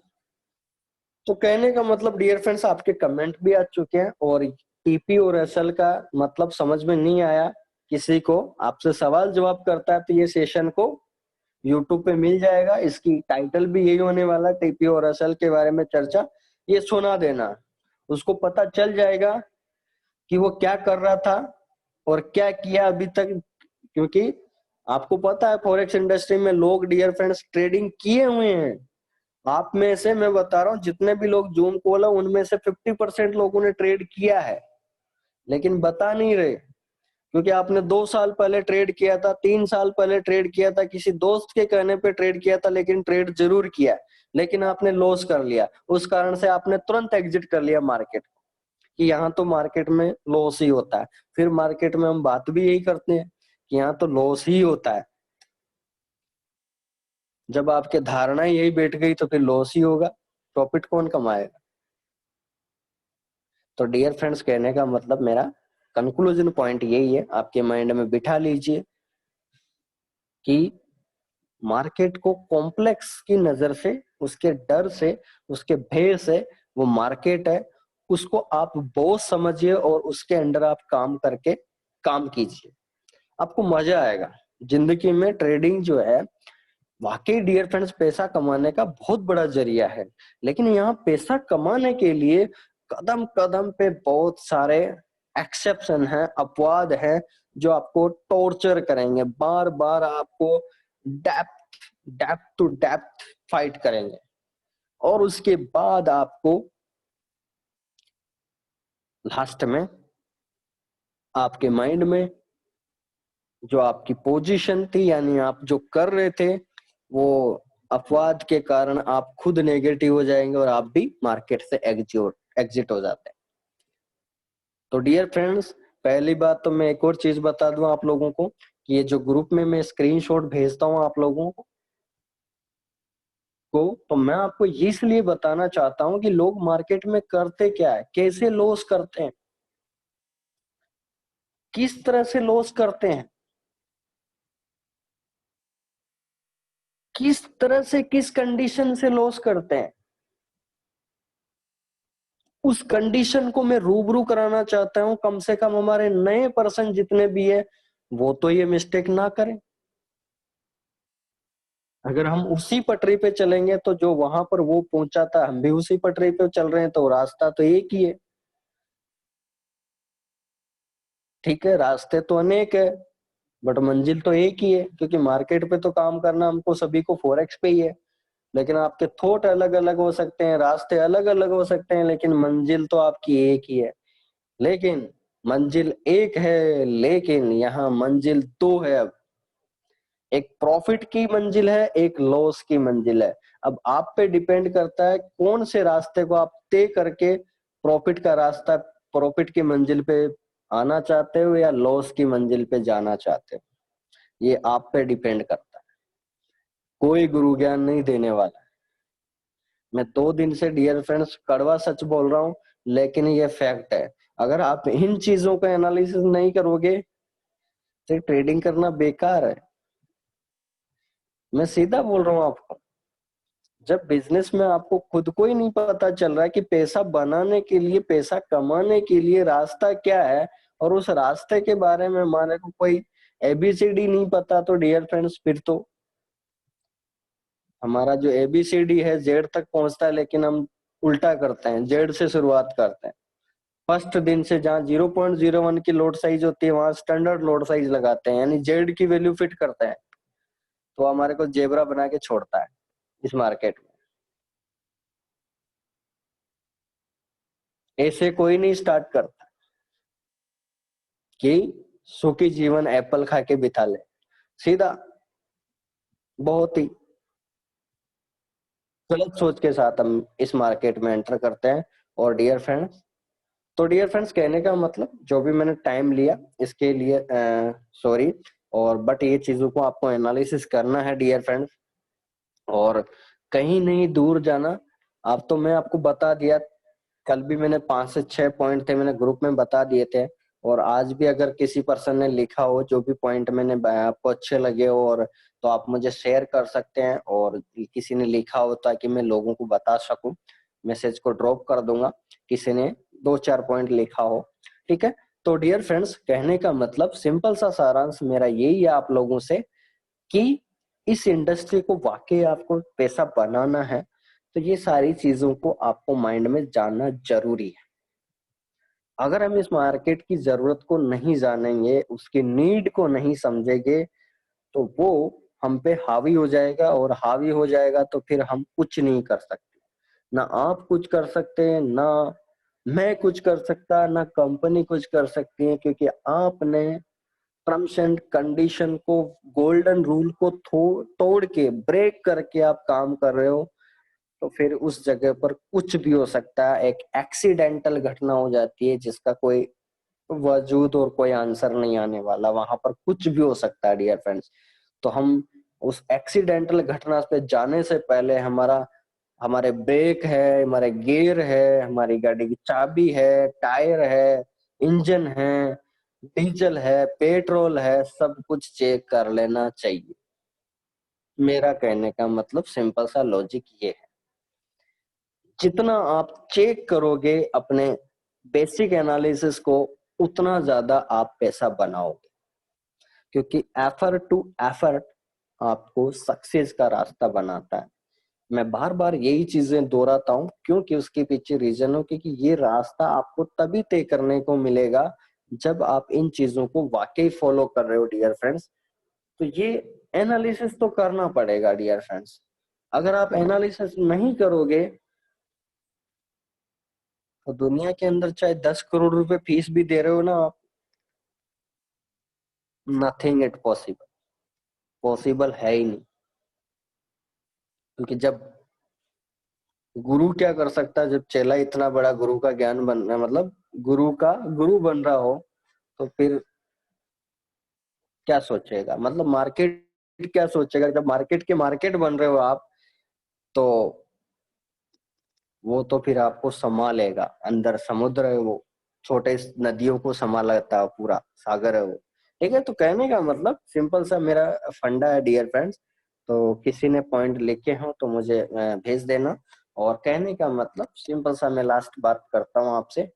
S1: तो कहने का मतलब डियर फ्रेंड्स, आपके कमेंट भी आ चुके हैं, और टीपी और एसएल का मतलब समझ में नहीं आया किसी को, आपसे सवाल जवाब करता है, तो ये सेशन को यूट्यूब पे मिल जाएगा। इसकी टाइटल भी यही होने वाला, टीपी और एसएल के बारे में चर्चा। ये सुना देना, उसको पता चल जाएगा कि वो क्या कर रहा था और क्या किया अभी तक। क्योंकि आपको पता है फॉरेक्स इंडस्ट्री में लोग डियर फ्रेंड्स ट्रेडिंग किए हुए हैं। आप में से मैं बता रहा हूँ, जितने भी लोग जूम कॉल है, उनमें से 50% लोगों ने ट्रेड किया है, लेकिन बता नहीं रहे। क्योंकि आपने 2 साल पहले ट्रेड किया था, 3 साल पहले ट्रेड किया था, किसी दोस्त के कहने पे ट्रेड किया था, लेकिन ट्रेड जरूर किया, लेकिन आपने लॉस कर लिया। उस कारण से आपने तुरंत एग्जिट कर लिया मार्केट, कि यहाँ तो मार्केट में लॉस ही होता है। फिर मार्केट में हम बात भी यही करते हैं कि यहाँ तो लॉस ही होता है। जब आपके धारणा यही बैठ गई, तो फिर लॉस ही होगा, प्रॉफिट कौन कमाएगा? तो डियर फ्रेंड्स, कहने का मतलब, मेरा कंक्लूजन पॉइंट यही है, आपके माइंड में बिठा लीजिए कि मार्केट को कॉम्प्लेक्स की नजर से, उसके डर से, उसके भय से, वो मार्केट है, उसको आप बॉस समझिए और उसके अंडर आप काम करके काम कीजिए, आपको मजा आएगा जिंदगी में। ट्रेडिंग जो है, वाकई डियर फ्रेंड्स, पैसा कमाने का बहुत बड़ा जरिया है। लेकिन यहाँ पैसा कमाने के लिए कदम कदम पे बहुत सारे एक्सेप्शन हैं, अपवाद हैं, जो आपको टॉर्चर करेंगे, बार बार आपको depth depth to depth fight करेंगे। और उसके बाद आपको लास्ट में आपके माइंड में जो आपकी पोजीशन थी, यानी आप जो कर रहे थे, वो अपवाद के कारण आप खुद नेगेटिव हो जाएंगे और आप भी मार्केट से एग्जिट हो जाते हैं। तो डियर फ्रेंड्स, पहली बात तो मैं एक और चीज बता दूं आप लोगों को कि ये जो ग्रुप में मैं स्क्रीनशॉट भेजता हूं आप लोगों को, तो मैं आपको इसलिए बताना चाहता हूं कि लोग मार्केट में करते क्या है, कैसे लॉस करते हैं, किस तरह से लॉस करते हैं, किस तरह से किस कंडीशन से लॉस करते हैं, उस कंडीशन को मैं रूबरू कराना चाहता हूं। कम से कम हमारे नए पर्सन जितने भी है वो तो ये मिस्टेक ना करें। अगर हम उसी पटरी पे चलेंगे तो जो वहां पर वो पहुंचा था हम भी उसी पटरी पे चल रहे हैं, तो रास्ता तो एक ही है। ठीक है, रास्ते तो अनेक है बट मंजिल तो एक ही है, क्योंकि मार्केट पे तो काम करना हमको सभी को फॉरेक्स पे ही है। लेकिन आपके थॉट अलग अलग हो सकते हैं, रास्ते अलग अलग हो सकते हैं, लेकिन मंजिल तो आपकी एक ही है। लेकिन मंजिल एक है, लेकिन यहाँ मंजिल दो है। अब एक प्रॉफिट की मंजिल है, एक लॉस की मंजिल है। अब आप पे डिपेंड करता है कौन से रास्ते को आप तय करके प्रॉफिट का रास्ता, प्रॉफिट की मंजिल पे आना चाहते हो या लॉस की मंजिल पे जाना चाहते हो। ये आप पे डिपेंड करता है, कोई गुरु ज्ञान नहीं देने वाला। मैं 2 दिन से डियर फ्रेंड्स कड़वा सच बोल रहा हूँ, लेकिन ये फैक्ट है। अगर आप इन चीजों का एनालिसिस नहीं करोगे तो ट्रेडिंग करना बेकार है। मैं सीधा बोल रहा हूँ आपको। जब बिजनेस में आपको खुद को ही नहीं पता चल रहा है कि पैसा बनाने के लिए, पैसा कमाने के लिए रास्ता क्या है, और उस रास्ते के बारे में हमारे को कोई एबीसीडी नहीं पता, तो डियर फ्रेंड्स फिर तो हमारा जो एबीसीडी है जेड तक पहुंचता है, लेकिन हम उल्टा करते हैं, जेड से शुरुआत करते हैं। फर्स्ट दिन से जहाँ 0.01 की लोड साइज होती है वहां स्टैंडर्ड लोड साइज लगाते हैं, यानी जेड की वैल्यू फिट करते हैं, तो हमारे को जेबरा बना के छोड़ता है इस मार्केट में। ऐसे कोई नहीं स्टार्ट करता कि सुखी जीवन एप्पल खा के बिता ले, सीधा बहुत ही गलत सोच के साथ हम इस मार्केट में एंटर करते हैं। और डियर फ्रेंड्स, तो डियर फ्रेंड्स कहने का मतलब जो भी मैंने टाइम लिया इसके लिए सॉरी, और बट ये चीजों को आपको एनालिसिस करना है डियर फ्रेंड्स, और कहीं नहीं दूर जाना। अब तो मैं आपको बता दिया, कल भी मैंने 5 से 6 पॉइंट थे मैंने ग्रुप में बता दिए थे, और आज भी अगर किसी पर्सन ने लिखा हो जो भी पॉइंट मैंने आपको अच्छे लगे हो, और तो आप मुझे शेयर कर सकते हैं, और किसी ने लिखा हो ताकि मैं लोगों को बता सकूं, मैसेज को ड्रॉप कर दूंगा किसी ने 2-4 पॉइंट लिखा हो। ठीक है, तो डियर फ्रेंड्स कहने का मतलब सिंपल सा सारांश मेरा यही है आप लोगों से कि इस इंडस्ट्री को वाकई आपको पैसा बनाना है तो ये सारी चीजों को आपको माइंड में जानना जरूरी है। अगर हम इस मार्केट की जरूरत को नहीं जानेंगे, उसकी नीड को नहीं समझेंगे, तो वो हम पे हावी हो जाएगा, और हावी हो जाएगा तो फिर हम कुछ नहीं कर सकते। ना आप कुछ कर सकते हैं, ना मैं कुछ कर सकता, ना कंपनी कुछ कर सकती है, क्योंकि आपने टर्म्स एंड कंडीशन को, गोल्डन रूल को तोड़ के, ब्रेक करके आप काम कर रहे हो, तो फिर उस जगह पर कुछ भी हो सकता है। एक एक्सीडेंटल घटना हो जाती है जिसका कोई वजूद और कोई आंसर नहीं आने वाला, वहां पर कुछ भी हो सकता है डियर फ्रेंड्स। तो हम उस एक्सीडेंटल घटना पे जाने से पहले हमारे ब्रेक है, हमारे गियर है, हमारी गाड़ी की चाबी है, टायर है, इंजन है, डीजल है, पेट्रोल है, सब कुछ चेक कर लेना चाहिए। मेरा कहने का मतलब सिंपल सा लॉजिक ये है, जितना आप चेक करोगे अपने बेसिक एनालिसिस को, उतना ज्यादा आप पैसा बनाओगे, क्योंकि एफर्ट टू एफर्ट आपको सक्सेस का रास्ता बनाता है। मैं बार बार यही चीजें दोहराता हूँ क्योंकि उसके पीछे रीजन हो, क्योंकि ये रास्ता आपको तभी तय करने को मिलेगा जब आप इन चीजों को वाकई फॉलो कर रहे हो डियर फ्रेंड्स। तो ये एनालिसिस तो करना पड़ेगा डियर फ्रेंड्स। अगर आप एनालिसिस नहीं करोगे तो दुनिया के अंदर चाहे 10 करोड़ रुपए फीस भी दे रहे हो ना आप, नथिंग इट पॉसिबल, पॉसिबल है ही नहीं। क्योंकि जब गुरु क्या कर सकता है, जब चेला इतना बड़ा गुरु का ज्ञान बन, मतलब गुरु का गुरु बन रहा हो, तो फिर क्या सोचेगा, मतलब मार्केट क्या सोचेगा? जब मार्केट के मार्केट बन रहे हो आप, तो वो तो फिर आपको संभालेगा। अंदर समुद्र है वो, छोटे नदियों को संभालता है, पूरा सागर है वो। ठीक है, तो कहने का मतलब सिंपल सा मेरा फंडा है डियर फ्रेंड्स। तो किसी ने पॉइंट लिखे हो तो मुझे भेज देना। और कहने का मतलब सिंपल सा, मैं लास्ट बात करता हूँ आपसे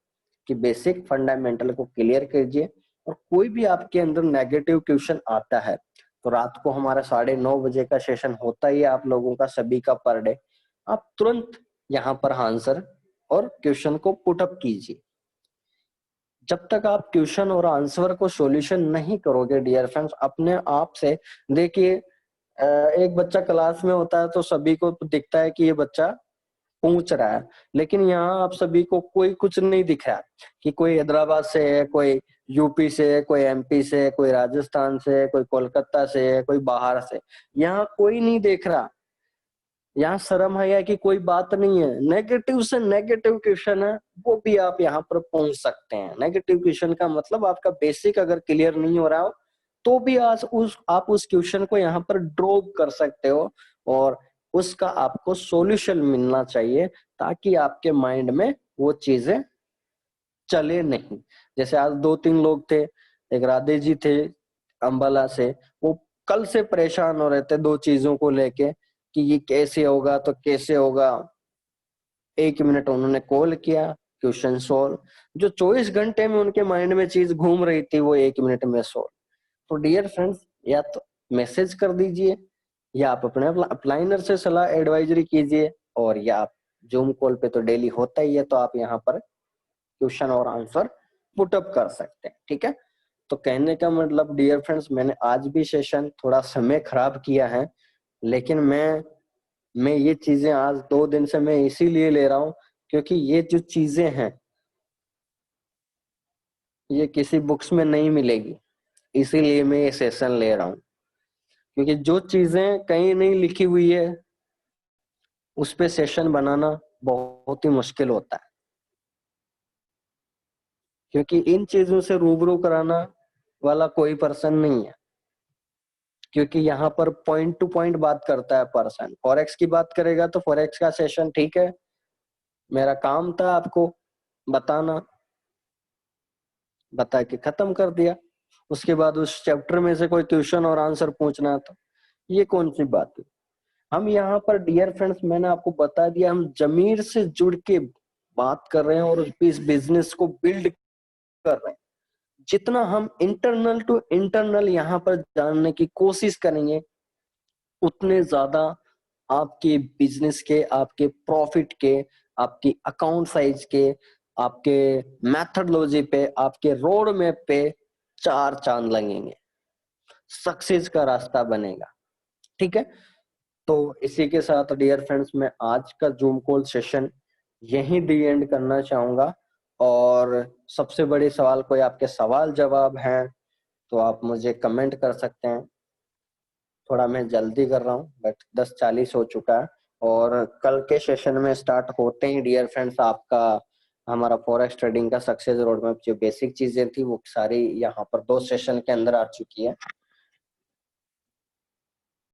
S1: कि बेसिक फंडामेंटल को क्लियर कीजिए। और कोई भी आपके अंदर नेगेटिव क्वेश्चन आता है तो रात को हमारा 9:30 बजे का सेशन होता ही है आप लोगों का सभी का पर डे। आप तुरंत यहाँ पर आंसर और क्वेश्चन को पुटअप कीजिए। जब तक आप क्वेश्चन और आंसर को सॉल्यूशन नहीं करोगे डियर फ्रेंड्स अपने आप से, देखिए एक बच्चा क्लास में होता है तो सभी को दिखता है कि ये बच्चा पूछ रहा है, लेकिन यहाँ आप सभी को कोई कुछ नहीं दिख रहा कि कोई हैदराबाद से है, कोई यूपी से है, कोई एमपी से, कोई राजस्थान से, कोई कोलकाता से है, कोई बाहर से। यहाँ कोई नहीं देख रहा। यहाँ शर्म है कि कोई बात नहीं है। नेगेटिव से नेगेटिव क्वेश्चन है वो भी आप यहाँ पर पूछ सकते हैं। नेगेटिव क्वेश्चन का मतलब आपका बेसिक अगर क्लियर नहीं हो रहा हो तो भी आप उस क्वेश्चन को यहाँ पर ड्रॉप कर सकते हो और उसका आपको सॉल्यूशन मिलना चाहिए, ताकि आपके माइंड में वो चीजें चले नहीं। जैसे आज 2-3 लोग थे, एक राधे जी थे अंबाला से, वो कल से परेशान हो रहे थे 2 चीजों को लेके कि ये कैसे होगा तो कैसे होगा। 1 मिनट उन्होंने कॉल किया, क्वेश्चन सॉल्व। जो 24 घंटे में उनके माइंड में चीज घूम रही थी वो 1 मिनट में सॉल्व। तो डियर फ्रेंड्स, या तो मैसेज कर दीजिए, या आप अपने अप्लाइनर से सलाह एडवाइजरी कीजिए, और या आप जूम कॉल पे तो डेली होता ही है तो आप यहाँ पर क्वेश्चन और आंसर पुटअप कर सकते हैं। ठीक है, तो कहने का मतलब डियर फ्रेंड्स, मैंने आज भी सेशन थोड़ा समय खराब किया है, लेकिन मैं ये चीजें आज 2 दिन से मैं इसीलिए ले रहा हूँ क्योंकि ये जो चीजें हैं ये किसी बुक्स में नहीं मिलेगी, इसीलिए मैं ये सेशन ले रहा हूँ। क्योंकि जो चीजें कहीं नहीं लिखी हुई है उस पे सेशन बनाना बहुत ही मुश्किल होता है, क्योंकि इन चीजों से रूबरू कराना वाला कोई पर्सन नहीं है। क्योंकि यहाँ पर पॉइंट टू पॉइंट बात करता है पर्सन। फॉरेक्स की बात करेगा तो फॉरेक्स का सेशन ठीक है, मेरा काम था आपको बताना, बता के खत्म कर दिया। उसके बाद उस चैप्टर में से कोई क्वेश्चन और आंसर पूछना था, ये कौन सी बात है? हम यहाँ पर डियर फ्रेंड्स, मैंने आपको बता दिया, हम जमीर से जुड़ के बात कर रहे हैं और इस बिजनेस को बिल्ड कर रहे हैं। जितना हम इंटरनल टू इंटरनल यहाँ पर जानने की कोशिश करेंगे उतने ज्यादा आपके बिजनेस के, आपके प्रॉफिट के, आपकी अकाउंट साइज के, आपके मेथडोलॉजी पे, आपके रोड मैप पे 4 चांद लगेंगे, सक्सेस का रास्ता बनेगा। ठीक है, तो इसी के साथ डियर फ्रेंड्स मैं आज का जूम कॉल सेशन यहीं दी एंड करना चाहूंगा। और सबसे बड़े सवाल, कोई आपके सवाल जवाब हैं तो आप मुझे कमेंट कर सकते हैं। थोड़ा मैं जल्दी कर रहा हूँ बट 10:40 हो चुका है, और कल के सेशन में स्टार्ट होते ही डियर फ्रेंड्स आपका हमारा फॉरेक्स ट्रेडिंग का सक्सेस रोड मैप, जो बेसिक चीजें थी वो सारी यहाँ पर 2 सेशन के अंदर आ चुकी है।